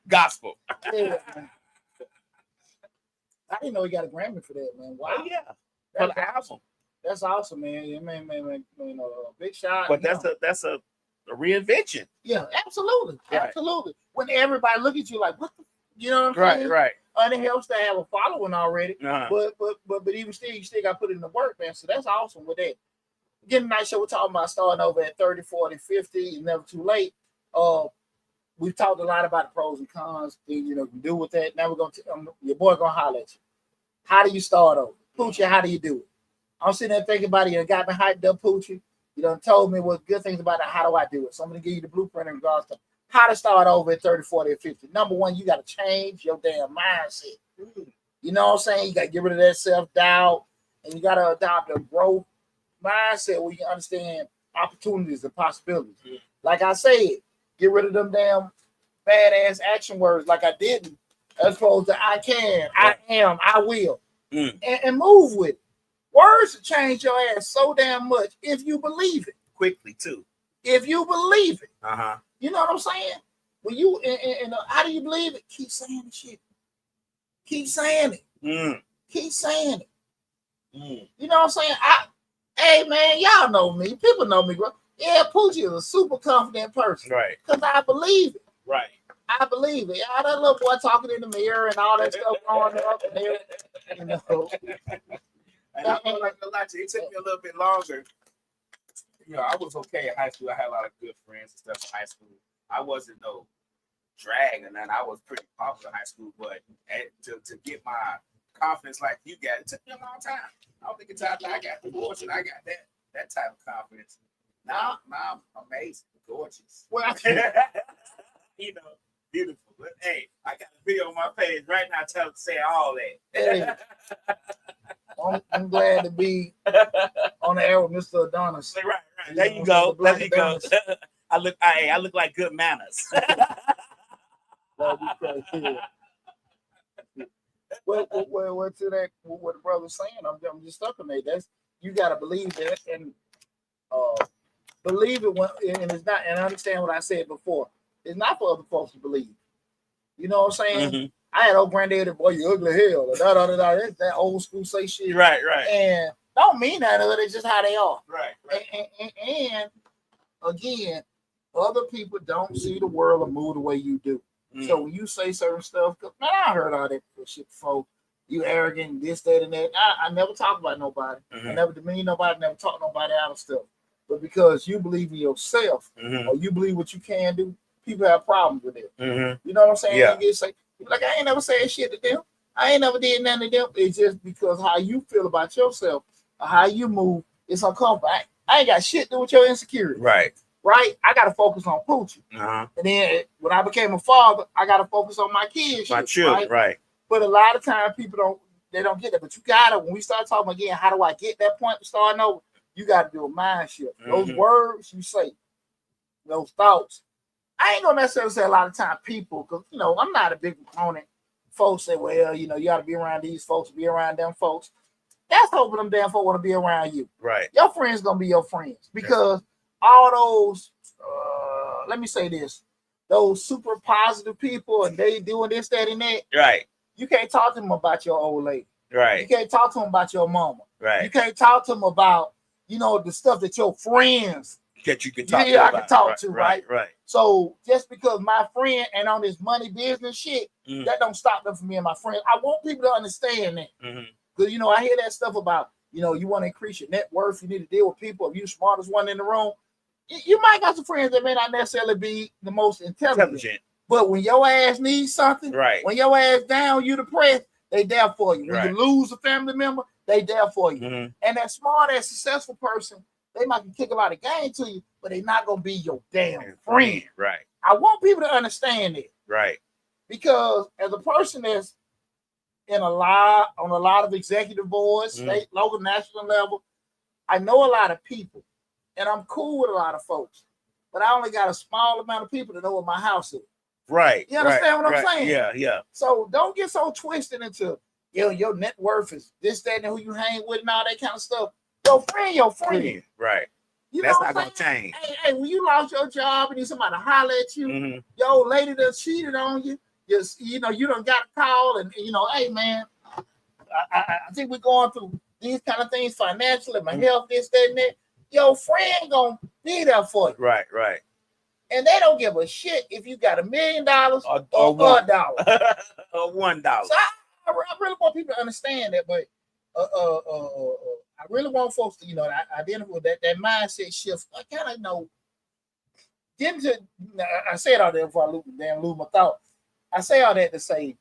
Gospel. Yeah, man. I didn't know he got a Grammy for that, man. Wow. Oh, yeah. For the album. That's awesome, man. Yeah, man, big shot. But that's a reinvention. Yeah, absolutely. Right. Absolutely. When everybody look at you like, what the, you know what I'm saying? Right. And it helps to have a following already. Uh-huh. But even still, you still got to put in the work, man. So that's awesome with that. Getting a nice show. We're talking about starting over at 30, 40, 50, and never too late. We've talked a lot about the pros and cons, things you can do with that. Now we're going to, your boy going to holler at you. How do you start over? Poochie, how do you do it? I'm sitting there thinking about it. You got me hyped up, Poochie. You done told me what good things about it. How do I do it? So I'm going to give you the blueprint in regards to how to start over at 30, 40, or 50. Number one, you got to change your damn mindset. You know what I'm saying? You got to get rid of that self-doubt, and you got to adopt a growth mindset where you understand opportunities and possibilities. Like I said, get rid of them damn badass action words like I didn't, as opposed to I can, I am, I will, and move with it. Words will change your ass so damn much if you believe it. Quickly, too. If you believe it. Uh-huh. You know what I'm saying? When you and how do you believe it? Keep saying the shit. Keep saying it. Keep saying it. You know what I'm saying? Hey man, y'all know me. People know me, bro. Yeah, Poochie is a super confident person. Right. Because I believe it. Right. I believe it. All that little boy talking in the mirror and all that stuff growing up and everything, you know. And I'm not gonna lie to you, it took me a little bit longer. I was okay in high school. I had a lot of good friends and stuff in high school. I wasn't no drag or nothing. I was pretty popular in high school, but to get my confidence like you got, it took me a long time. I don't think it's time I got the voice and I got that type of confidence. Now I'm amazing, gorgeous. Well, beautiful. But hey, I got a video on my page right now saying all that. Hey, I'm glad to be on the air with Mr. Adonis. Right. There you go. There you go. I look like good manners. Well, to that, what the brother's saying, I'm just stuck on that. That's, you got to believe that and believe it when, and it's not. And I understand what I said before. It's not for other folks to believe. You know what I'm saying? Mm-hmm. I had old granddaddy, boy, you ugly hell. That old school say shit. Right. And don't mean that. It's just how they are. Right. And again, other people don't see the world or move the way you do. So when you say certain stuff, man, I heard all that shit before. You arrogant, this, that, and that. I never talk about nobody. I never demean nobody, never talk nobody out of stuff. But because you believe in yourself or you believe what you can do, people have problems with it. You know what I'm saying? Yeah. You get say, like, I ain't never said shit to them. I ain't never did nothing to them. It's just because how you feel about yourself or how you move, it's uncomfortable. I ain't got shit to do with your insecurity. Right. I got to focus on Poochie. And then when I became a father, I got to focus on my kids. My children, right. But a lot of times people don't get that. But you got to, when we start talking again, how do I get that point to starting over? You got to do a mind shift. Those words you say, those thoughts. I ain't gonna necessarily say a lot of time people, because I'm not a big proponent. Folks say, well, you got to be around these folks, be around them folks. That's hoping them damn folks want to be around you. Right. Your friends gonna be your friends because all those, let me say this, those super positive people and they doing this, that, and that. Right. You can't talk to them about your old lady. Right. You can't talk to them about your mama. Right. You can't talk to them about, the stuff that your friends that you can talk to. Yeah, I can talk to, right? Right. So just because my friend ain't on this money business shit, that don't stop them from being my friend. I want people to understand that. Because, I hear that stuff about, you want to increase your net worth. You need to deal with people. If you're the smartest one in the room, you might got some friends that may not necessarily be the most intelligent. But when your ass needs something, when your ass down, you depressed, they there for you. When you lose a family member, they there for you. And that smart and successful person, They might kick a lot of game to you, but they're not gonna be your damn friend. Right. I want people to understand it. Right. Because as a person that's on a lot of executive boards, state, local, national level, I know a lot of people, and I'm cool with a lot of folks, but I only got a small amount of people to know what my house is. Right. You understand what I'm saying? Yeah, yeah. So don't get so twisted into your net worth is this, that, and who you hang with and all that kind of stuff. Your friend. Right. You That's know not gonna change. Hey, when you lost your job and you somebody holler at you, your old lady that cheated on you, you done got a call and hey man, I think we're going through these kind of things financially, my health, this, that, and that. Your friend gonna be there for you. Right. And they don't give a shit if you got $1 million or $1 or $1. So I really want people to understand that, but I really want folks to identify with that mindset shift. I kind of I said all that before I lose my thought. I say all that to say,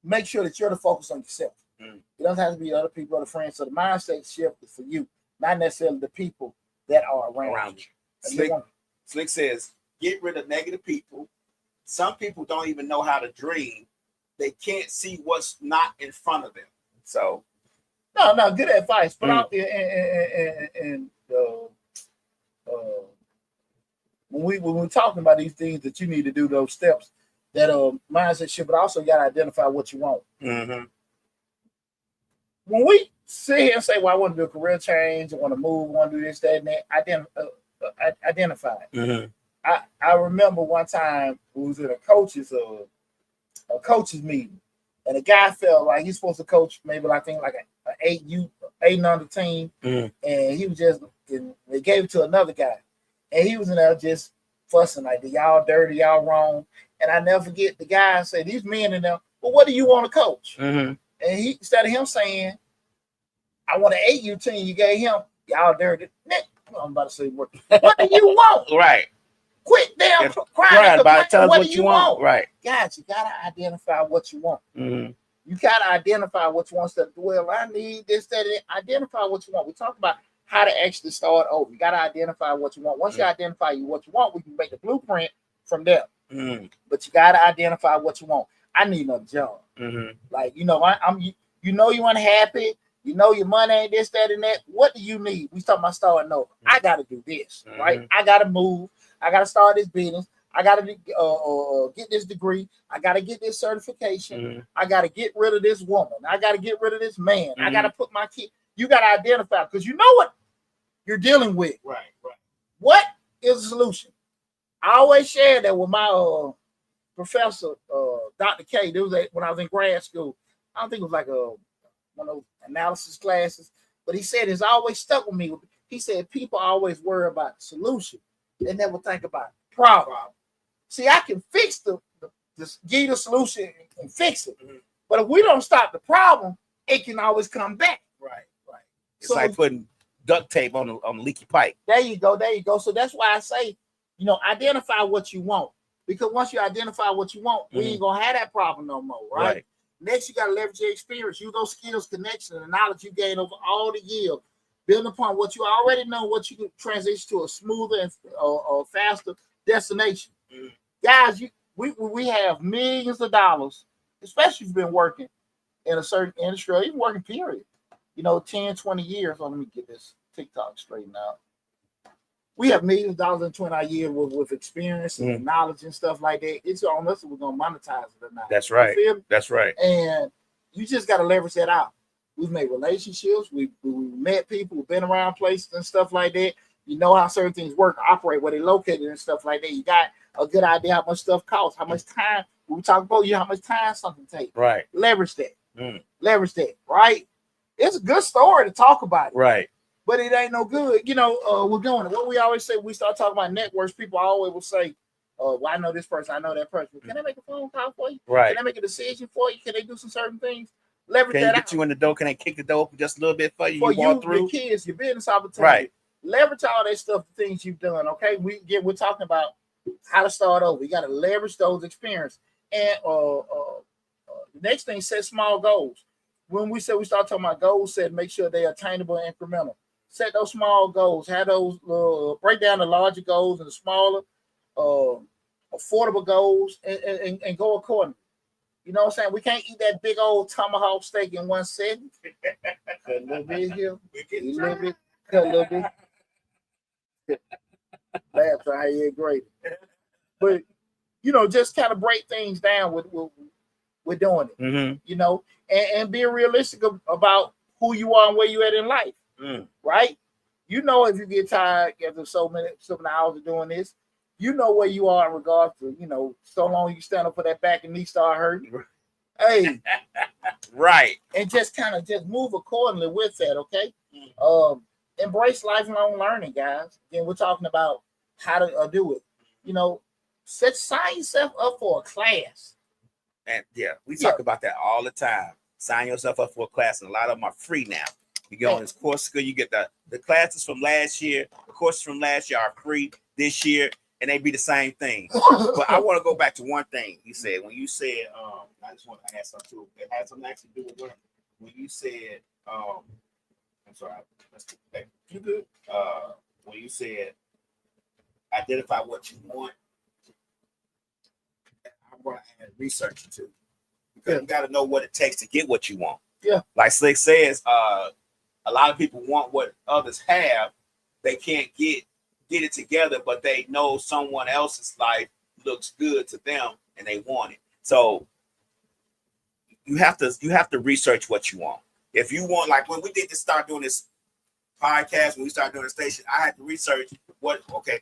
make sure that you're the focus on yourself. It doesn't have to be other people, other friends. So the mindset shift is for you, not necessarily the people that are around you. Slick says, get rid of negative people. Some people don't even know how to dream. They can't see what's not in front of them. So, no, good advice. But when we're talking about these things that you need to do, those steps, that mindset shift, but also you got to identify what you want. When we sit here and say, well, I want to do a career change, I want to move, I want to do this, that, and that, identify it. I remember one time we was in a coach's meeting, and a guy felt like he's supposed to coach maybe like an 8 and under team, and he was they gave it to another guy, and he was in there just fussing like, y'all dirty, y'all wrong. And I never forget the guy said, these men in there, well, what do you want to coach? And he, instead of him saying, I want an 8U team, you gave him, y'all dirty. I'm about to say, what do you want? Right. Quit damn crying about it. Tell us what you want. Right. Guys, you got to identify what you want. You got to identify what you want. Well, I need this, that, and identify what you want. We talk about how to actually start over. You got to identify what you want. Once you identify what you want, we can make a blueprint from there. But you got to identify what you want. I need another job. Like, I'm you unhappy. Your money ain't this, that, and that. What do you need? We talking about starting over. I got to do this, right? I got to move. I got to start this business. I got to get this degree. I got to get this certification. I got to get rid of this woman. I got to get rid of this man. I got to put my kid. You got to identify because you know what you're dealing with. Right. What is the solution? I always share that with my professor, Dr. K. There was when I was in grad school. I don't think it was like one of those analysis classes, but he said it's always stuck with me. He said people always worry about the solution. They never think about the problem. See, I can fix give you the solution and fix it. But if we don't stop the problem, it can always come back. Right. It's like putting duct tape on a leaky pipe. There you go. So that's why I say, identify what you want. Because once you identify what you want, we ain't gonna have that problem no more, right? Next, you gotta leverage your experience, use those skills, connections, and the knowledge you gain over all the years. Build upon what you already know, what you can transition to a smoother and faster destination. Guys, we have millions of dollars, especially if you've been working in a certain industry or even working period. 10, 20 years. Oh, let me get this TikTok straightened out. We have millions of dollars in 20 years with experience and knowledge and stuff like that. It's on us if we're going to monetize it or not. That's right. That's right. And you just got to leverage that out. We've made relationships. We've met people. We've been around places and stuff like that. You know how certain things work, operate, where they're located and stuff like that. You got a good idea how much stuff costs, how much time. We talk about how much time something takes. Right. Leverage that. Leverage that. Right. It's a good story to talk about it. Right. But it ain't no good. We're doing it. What we always say, we start talking about networks, people always will say, well, I know this person, I know that person. Can I make a phone call for you? Right. Can I make a decision for you? Can they do some certain things? Leverage Can that get out. you in the door? Can they kick the door open just a little bit for you? For you walk through? Your kids, your business opportunity. Right. Leverage all that stuff, the things you've done. Okay. We're talking about how to start over. You got to leverage those experiences. And the next thing, set small goals. When we start talking about goals, make sure they're attainable and incremental. set those small goals, have those break down the larger goals and the smaller, affordable goals, and go accordingly. You know what I'm saying? We can't eat that big old tomahawk steak in one sitting. Cut a little bit here, a little bit, cut a little bit. Laugh how you great. But just kind of break things down with doing it. Mm-hmm. And being realistic about who you are and where you at in life. Right? If you get tired after so many hours of doing this, where you are in regards to, so long you stand up for that back and knee start hurting. Hey. Right. And just kind of just move accordingly with that, okay? Embrace lifelong learning, guys. Again, we're talking about how to do it. Sign yourself up for a class. And we talk about that all the time. Sign yourself up for a class, and a lot of them are free now. You go on this course school, you get the classes from last year. The courses from last year are free this year, and they be the same thing. But I want to go back to one thing you said. When you said, I just want to add something too. It had something actually to do with learning. When you said, I'm sorry, let's get back. You good? When you said, identify what you want, I'm going to add research too. Because you got to know what it takes to get what you want. Yeah. Like Slick says, a lot of people want what others have. They can't get it together, but they know someone else's life looks good to them and they want it. So you have to research what you want. If you want, like when we did start doing this podcast, when we started doing the station, I had to research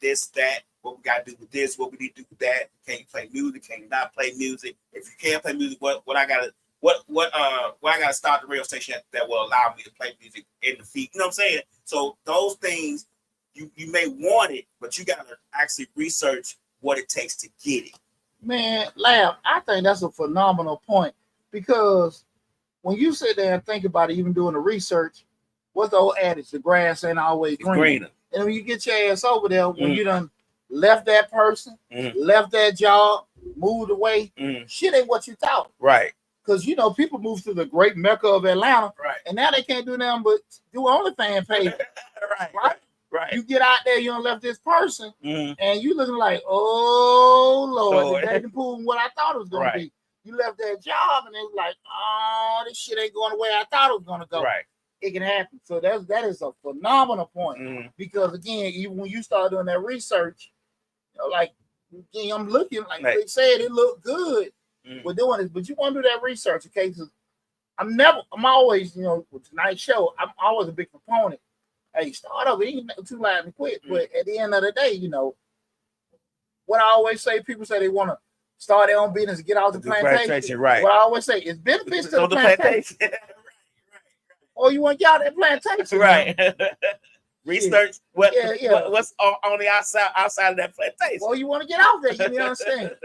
this, that, what we got to do with this, what we need to do with that. Can you play music? Can you not play music? If you can't play music, what I gotta start the radio station that will allow me to play music in the feed. You know what I'm saying? So those things, you may want it, but you gotta actually research what it takes to get it. Man, Lab, I think that's a phenomenal point, because when you sit there and think about it, even doing the research, what's the old adage? The grass ain't always greener. And when you get your ass over there, when you done left that person, left that job, moved away, shit ain't what you thought. Right. Because, people move to the great mecca of Atlanta, right, and now they can't do nothing but do OnlyFans pay. Right. You get out there, you done left this person, and you looking like, oh, Lord, the dating pool what I thought it was going to be. You left that job, and it was like, oh, this shit ain't going the way I thought it was going to go. Right. It can happen. So that is a phenomenal point. Because, again, even when you start doing that research, like, again, I'm looking, like they said, it looked good. We're doing this, but you want to do that research, okay? Because I'm always, with tonight's show, I'm always a big proponent. Hey, start over, ain't too loud and quit. But at the end of the day, what I always say, people say they want to start their own business, get out the plantation. Right. What I always say is benefits to the plantation. Or you want to get out that plantation. Right. Research what's on the outside of that plantation. Or you want to get out there, you understand?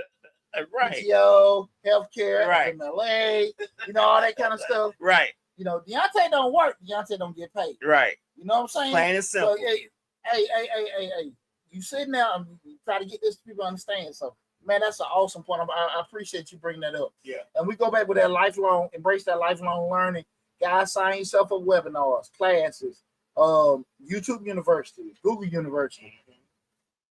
Right. PTO, healthcare, FMLA, all that kind of stuff. Right. Deonte don't work. Deonte don't get paid. Right. You know what I'm saying? Plain and simple. So, hey. You sitting there and try to get this to people to understand. So, man, that's an awesome point. I appreciate you bringing that up. Yeah. And we go back with that embrace that lifelong learning. Guys, sign yourself up webinars, classes, YouTube University, Google University.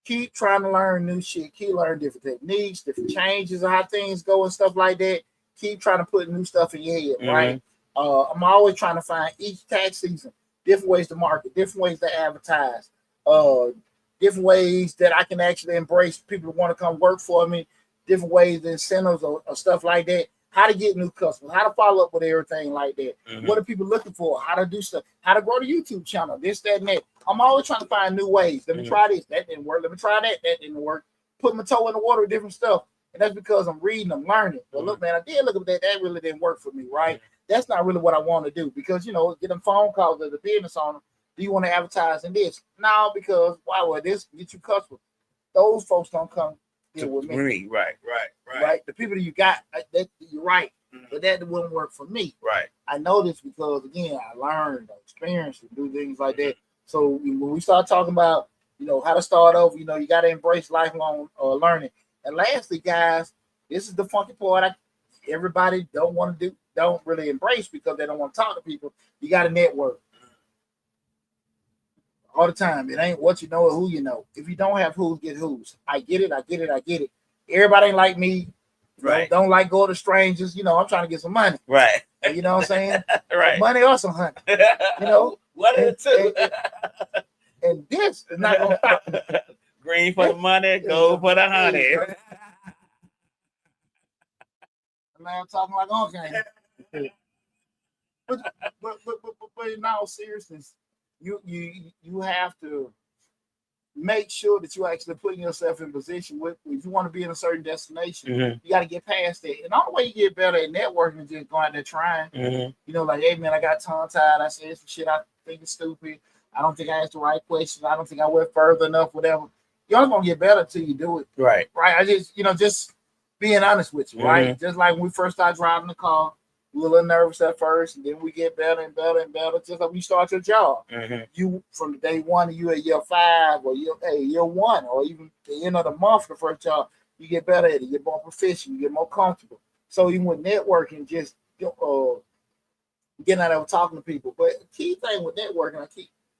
Keep trying to learn new shit. Keep learning different techniques, different changes of how things go and stuff like that. Keep trying to put new stuff in your head, right? I'm always trying to find each tax season different ways to market, different ways to advertise, different ways that I can actually embrace people who want to come work for me, different ways, the incentives or stuff like that. How to get new customers, how to follow up with everything like that. What are people looking for? How to do stuff, how to grow the YouTube channel, this, that, and that. I'm always trying to find new ways. Let me try this. That didn't work. Let me try that. That didn't work. Put my toe in the water with different stuff. And that's because I'm reading, I'm learning. But look, man, I did look at that. That really didn't work for me, right? That's not really what I want to do. Because, get them phone calls as a business owner. Do you want to advertise in this? No, because why would this get you customers? Those folks don't come deal with me. Right. The people that you got, you're right. But that wouldn't work for me. Right. I know this because, again, I learned, I experienced, and do things like that. So when we start talking about, how to start over, you got to embrace lifelong learning. And lastly, guys, this is the funky part everybody don't really embrace because they don't want to talk to people. You got to network. all the time. It ain't what you know or who you know. If you don't have who's, get who's. I get it. Everybody ain't like me. Right. Don't like go to strangers. I'm trying to get some money. Right. You know what I'm saying? Right. Money or some honey. What are the two? And this is not gonna stop me. Green for the money, gold for the honey. Man, I'm talking like okay. But in all seriousness, you have to make sure that you actually putting yourself in position with if you want to be in a certain destination, you got to get past that. And the only way you get better at networking is just going out there trying. Like, hey man, I got tongue tied. I said some shit I think is stupid. I don't think I asked the right questions. I don't think I went further enough, whatever. You're only gonna get better until you do it. Right. I just, just being honest with you, right? Just like when we first started driving the car, we were a little nervous at first, and then we get better and better and better. Just like when you start your job, you from day one, you at year 5 or year 1, or even the end of the month, the first job, you get better at it, you get more proficient, you get more comfortable. So even with networking, just getting out there talking to people. But the key thing with networking,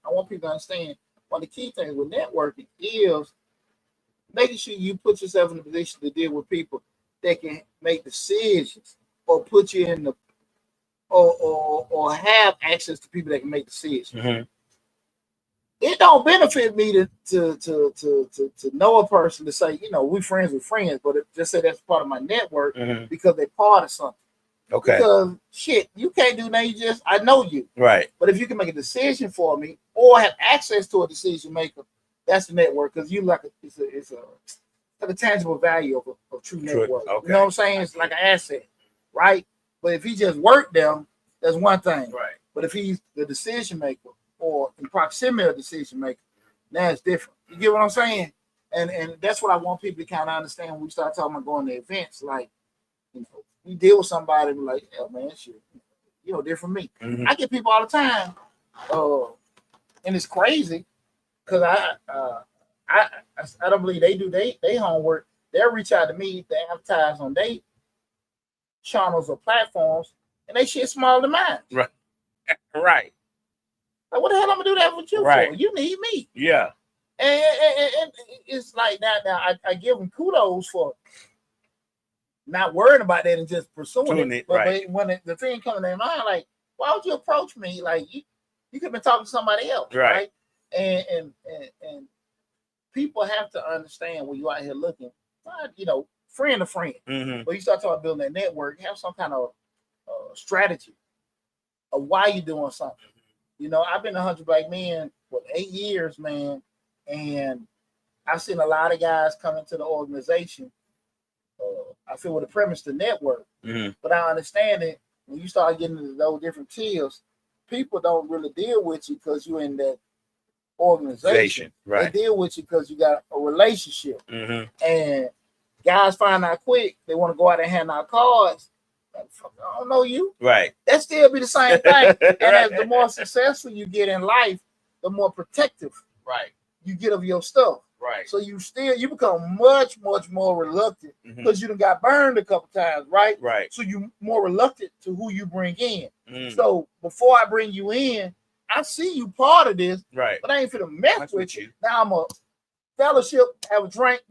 I want people to understand. One of the key things with networking is making sure you put yourself in a position to deal with people that can make decisions or put you in the or have access to people that can make decisions. It don't benefit me to know a person to say, we friends with friends, but just say that's part of my network because they're part of something. Okay. Because shit, you can't do nothing. I know you. Right. But if you can make a decision for me or have access to a decision maker, that's the network. Because it's a tangible value of true network. Okay. You know what I'm saying? It's like an asset, right? But if he just worked them, that's one thing. Right. But if he's the decision maker or in proximity of decision maker, now it's different. You get what I'm saying? And that's what I want people to kind of understand when we start talking about going to events. Like, we deal with somebody and be like, hell man, shit, different from me. I get people all the time, and it's crazy because I don't believe they do they homework. They'll reach out to me to advertise on their channels or platforms, and they shit smaller than mine. Right. Right. Like, what the hell I'm gonna do that with you for? You need me. Yeah. And it's like that. Now I give them kudos for not worrying about that and just pursuing it. But when the thing comes in their mind, like, why would you approach me? Like, you could have been talking to somebody else, right? And people have to understand when you're out here looking, friend to friend. But you start talking about building that network, have some kind of strategy of why you're doing something. I've been 100 Black Men for 8 years, man, and I've seen a lot of guys come into the organization. I feel with the premise to network, but I understand it when you start getting into those different tiers, people don't really deal with you because you're in that organization. Right. They deal with you because you got a relationship. And guys find out quick, they want to go out and hand out cards. Like, fuck, I don't know you. Right. That still be the same thing. And as the more successful you get in life, the more protective you get of your stuff. Right. So you become much, much more reluctant because you done got burned a couple times, right? Right. So you more reluctant to who you bring in. So before I bring you in, I see you part of this, right? But I ain't finna mess with you. Now I'm a fellowship, have a drink,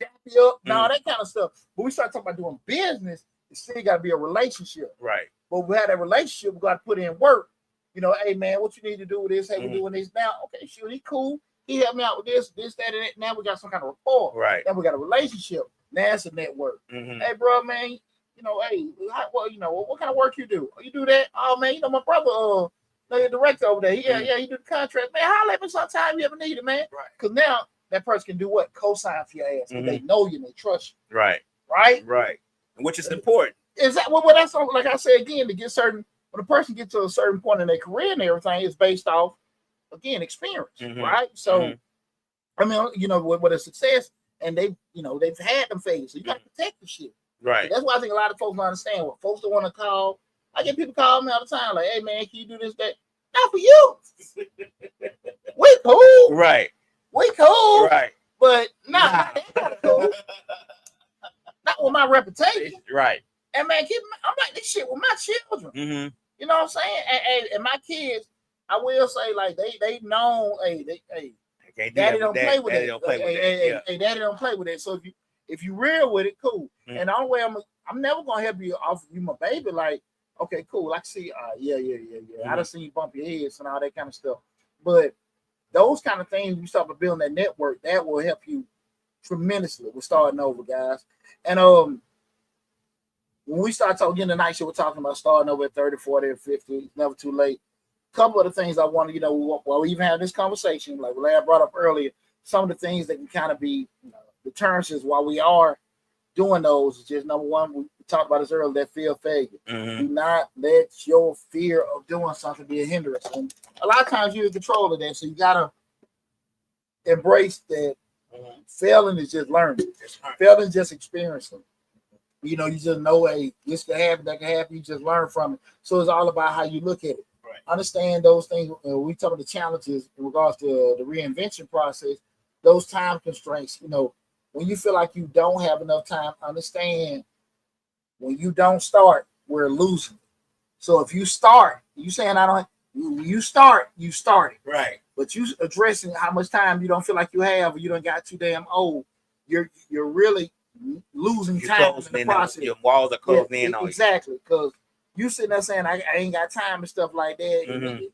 dap you up, all that kind of stuff. But we start talking about doing business, it still got to be a relationship, right? But we had a relationship, we got to put in work. Hey man, what you need to do with this? Hey, we're doing this now. Okay, sure, he cool. He helped me out with this, that, and that. Now we got some kind of rapport. Right. Now we got a relationship. Now it's a network. Hey, bro, man, hey, what kind of work you do? Oh, you do that? Oh, man, my brother, the director over there. Yeah, he do the contract. Man, holler at me sometime you ever need it, man. Right. Because now that person can do what? Co-sign for your ass. They know you and they trust you. Right. Right? Right. Which is important. Is that well, that's like I said again, to get certain, when a person gets to a certain point in their career and everything, is based off, again, experience, right? So, I mean, with a success, and they've had them phases, so you got to protect the shit, right? So that's why I think a lot of folks don't understand. What folks don't want to call, I get people call me all the time, like, "Hey man, can you do this, that?" Not for you. We cool, right? We cool, right? But not that kind of cool. Not with my reputation, right? And man, I'm like this shit with my children. You know what I'm saying? And my kids, I will say, like, they know, daddy don't play with that. Hey, daddy don't play with that. So if you real with it, cool. Mm. And the only way I'm never gonna help you off you my baby. Like, okay, cool. I can see, yeah. Mm. I done seen you bump your heads and all that kind of stuff. But those kind of things, you start building that network, that will help you tremendously with starting over, guys. And when we start talking tonight, we're talking about starting over at 30, 40, or 50. It's never too late. A couple of the things I want to, while we even have this conversation, like I brought up earlier, some of the things that can kind of be deterrences while we are doing those is just number one. We talked about this earlier, that fear of failure. Mm-hmm. Do not let your fear of doing something be a hindrance. And a lot of times you're in control of that, so you gotta embrace that. Mm-hmm. Failing is just learning. Failing is just experiencing. You just know, this can happen, that can happen. You just learn from it. So it's all about how you look at it. Right. Understand those things. We talk about the challenges in regards to the reinvention process. Those time constraints. When you feel like you don't have enough time, understand when you don't start, we're losing. So if you start, you saying I don't. You start, you started. Right. But you addressing how much time you don't feel like you have, or you don't got too damn old. You're really losing time in the process. Your walls are closing in on you. Exactly, because you sitting there saying I ain't got time and stuff like that. Mm-hmm.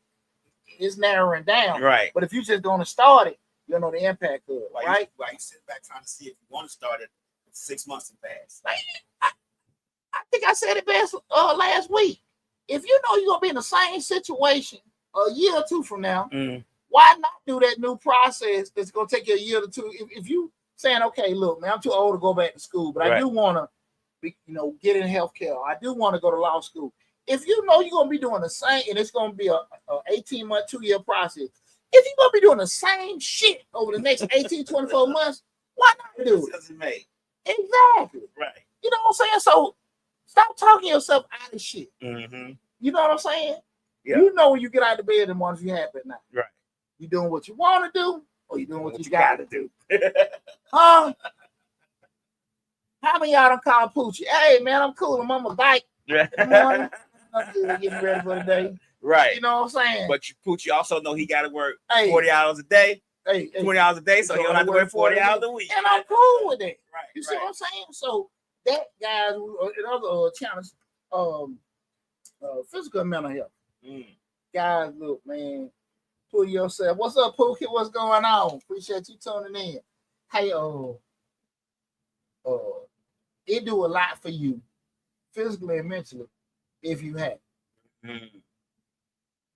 It's narrowing down. Right. But if you just gonna start it, you'll know the impact of it. Right. Why you sit back trying to see if you want to start it 6 months and pass? I think I said it best last week. If you know you're gonna be in the same situation a year or two from now, why not do that new process that's gonna take you a year or two? If you saying, okay, look, man, I'm too old to go back to school, but I do want to be, get in healthcare. I do want to go to law school. If you know you're gonna be doing the same, and it's gonna be a 18-month, 2-year process. If you're gonna be doing the same shit over the next 18, 24 months, why not do it? Doesn't make exactly right. You know what I'm saying? So stop talking yourself out of shit. Mm-hmm. You know what I'm saying? Yeah. You know when you get out of bed in the morning, you happy at night. Right. You doing what you want to do, or you doing what you got to do? How many y'all don't call Poochie? Hey man, I'm cool. I'm on my bike in the morning. I'm getting ready for the day. Right. You know what I'm saying? But Poochie also know he got to work 40 hours a day. 20 hours a day, so he don't have to work 40 hours a week. And I'm cool with it. Right. You see what I'm saying? So that, guys, and other challenges, physical and mental health. Guys, look, man, pull yourself. What's up, Pookie? What's going on? Appreciate you tuning in. Hey, it do a lot for you, physically and mentally, if you have.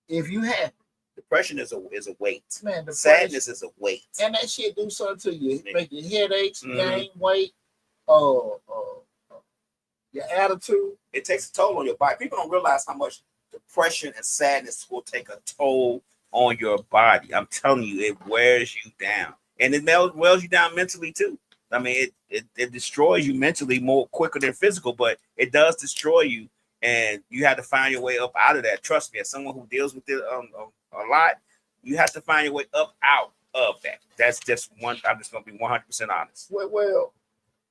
If you have. Depression is a weight. Man, sadness is a weight. And that shit do something to you. Make your headaches, gain weight, your attitude. It takes a toll on your body. People don't realize how much depression and sadness will take a toll on your body. I'm telling you, it wears you down. And it wears you down mentally too. I mean, it destroys you mentally more quicker than physical, but it does destroy you. And you have to find your way up out of that. Trust me, as someone who deals with it a lot, you have to find your way up out of that. That's just one. I'm just going to be 100% honest. Well,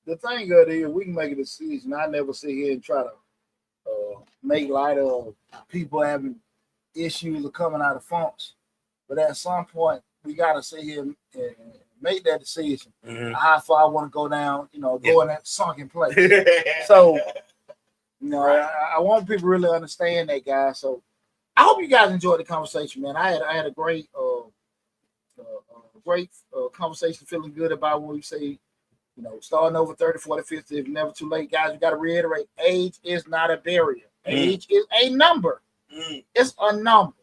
the thing of it is, we can make a decision. I never sit here and try to make light of people having issues or coming out of funks. But at some point, we got to sit here and make that decision. How far I want to go down, go in that sunken place. So, I want people to really understand that, guys. So I hope you guys enjoyed the conversation, man. I had a great conversation, feeling good about when we say, starting over 30, 40, 50, if never too late. Guys, you got to reiterate, age is not a barrier. Age is a number. It's a number.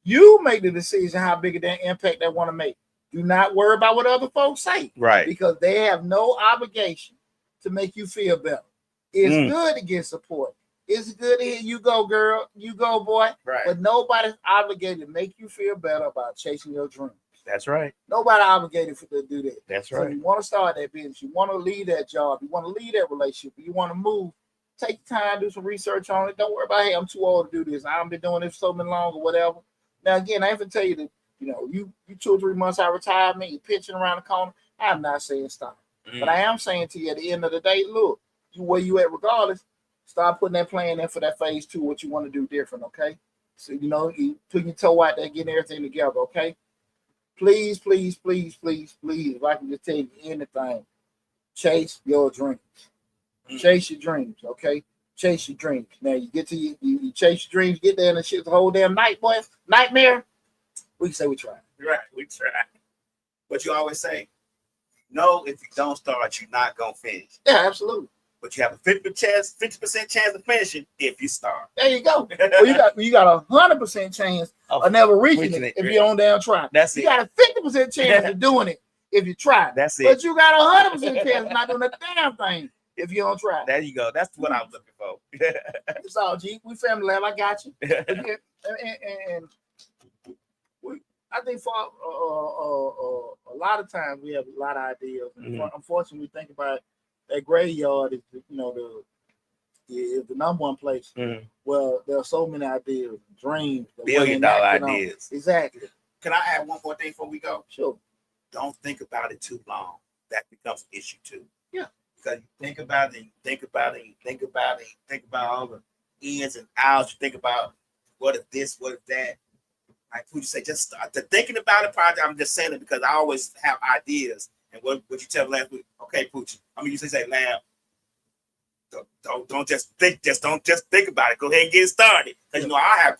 You make the decision how big of that impact they want to make. Do not worry about what other folks say. Right. Because they have no obligation to make you feel better. It's good to get support. It's good to hear you go, girl. You go, boy. Right. But nobody's obligated to make you feel better about chasing your dreams. That's right. Nobody obligated to do that. That's right. So you want to start that business. You want to leave that job. You want to leave that relationship. You want to move. Take time, do some research on it. Don't worry about, hey, I'm too old to do this. I haven't been doing this for so many long or whatever. Now, again, I have to tell you that, you 2 or 3 months out of retirement, you're pitching around the corner. I'm not saying stop. But I am saying to you at the end of the day, look, where you at regardless, start putting that plan in for that phase 2, what you want to do different, okay? So, you put your toe out there, getting everything together, okay? Please, please, please, please, please, if I can just tell you anything, chase your dreams. Chase your dreams, okay? Chase your dreams. Now, you get to you chase your dreams, get there, and shit's the whole damn night, boy. Nightmare. We can say we tried. Right, we tried. But you always say, no, if you don't start, you're not going to finish. Yeah, absolutely. But you have a 50% chance of finishing if you start. There you go. Well, you got a 100% chance of never reaching it if you don't damn try. That's you it. You got a 50% chance of doing it if you try. That's it. But you got a 100% chance of not doing a damn thing if you don't try. There you go. That's what I was looking for. It's all G. We family lab. I got you. And I think for a lot of times we have a lot of ideas. Unfortunately, we think about that graveyard is the number one place. Well, there are so many ideas, dreams, billion-dollar ideas. Exactly. Can I add one more thing before we go? Sure. Don't think about it too long. That becomes an issue too. Yeah. Because you think about it, you think about it, you think about it, you think about all the ins and outs. You think about what if this, what if that. Like Poochie say, just start thinking about it. Project. I'm just saying it because I always have ideas. And what you tell last week? Okay, Poochie. I mean, you say, Lab. Don't just think. Don't just think about it. Go ahead and get it started. Because I have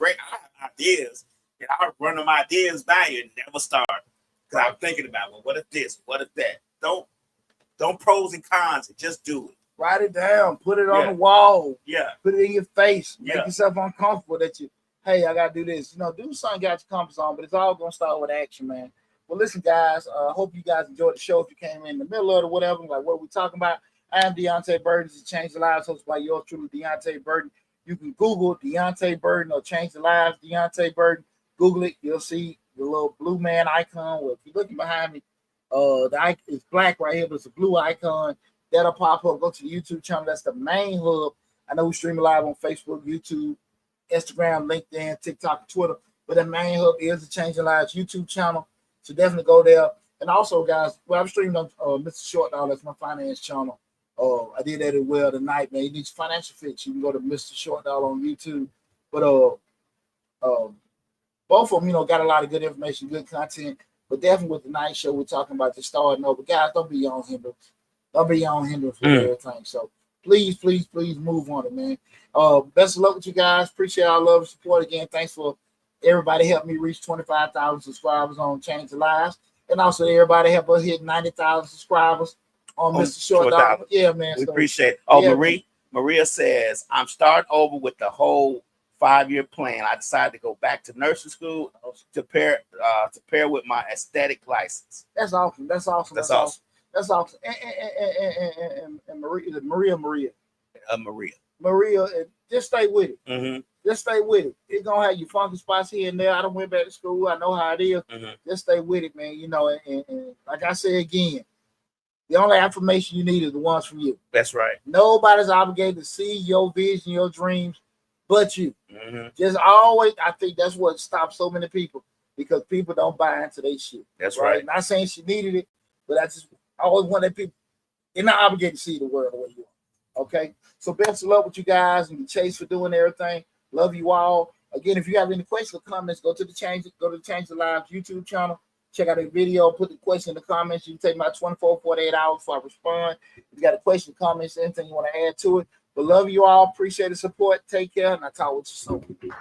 ideas, and I run them ideas by you and never start. Because I'm thinking about, well, what if this? What if that? Don't pros and cons it. Just do it. Write it down. Put it on the wall. Yeah. Put it in your face. Make yourself uncomfortable that you. Hey, I gotta do this. Do something got your comfort zone, but it's all gonna start with action, man. Well, listen, guys. I hope you guys enjoyed the show. If you came in the middle of it or whatever, like what are we talking about? I am Deonte Burden. This is Change the Lives, hosted by yours truly, Deonte Burden. You can Google Deonte Burden or Change the Lives, Deonte Burden. Google it. You'll see the little blue man icon. Well, if you're looking behind me, the icon is black right here, but it's a blue icon. That'll pop up. Go to the YouTube channel. That's the main hub. I know we stream live on Facebook, YouTube, Instagram, LinkedIn, TikTok, Twitter, but the main hub is the Change Your Lives YouTube channel. So definitely go there. And also, guys, I'm streaming on Mr. Short Dollar. That's my finance channel. I did that as well tonight, man. You need your financial fix. You can go to Mr. Short Dollar on YouTube. But both of them, got a lot of good information, good content. But definitely with the night show, we're talking about just starting over. Guys, don't be on hindrance. Don't be on hindrance with everything. So please, please, please move on it, man. Best of luck with you guys. Appreciate our love and support again. Thanks for everybody helping me reach 25,000 subscribers on Change the Lives. And also everybody help us hit 90,000 subscribers on Mr. Short Dollar. Yeah, man. We appreciate it. Oh, yeah, Maria says, I'm starting over with the whole 5-year plan. I decided to go back to nursing school to pair with my aesthetic license. That's awesome. That's awesome. That's awesome. That's awesome. And Maria. Maria, just stay with it. Mm-hmm. Just stay with it. It's gonna have your funky spots here and there. I don't went back to school. I know how it is. Mm-hmm. Just stay with it, man. And like I say again, the only affirmation you need is the ones from you. That's right. Nobody's obligated to see your vision, your dreams, but you. Mm-hmm. Just always, I think that's what stops so many people, because people don't buy into their shit. That's right. Not saying she needed it, but I always want that people, they're not obligated to see the world the way you are. Okay? So best of luck with you guys and Chase for doing everything. Love you all. Again, if you have any questions or comments, go to the Change the Lives YouTube channel. Check out a video, put the question in the comments. You can take about 24, 48 hours before I respond. If you got a question, comments, anything you want to add to it. But love you all. Appreciate the support. Take care, and I'll talk with you soon.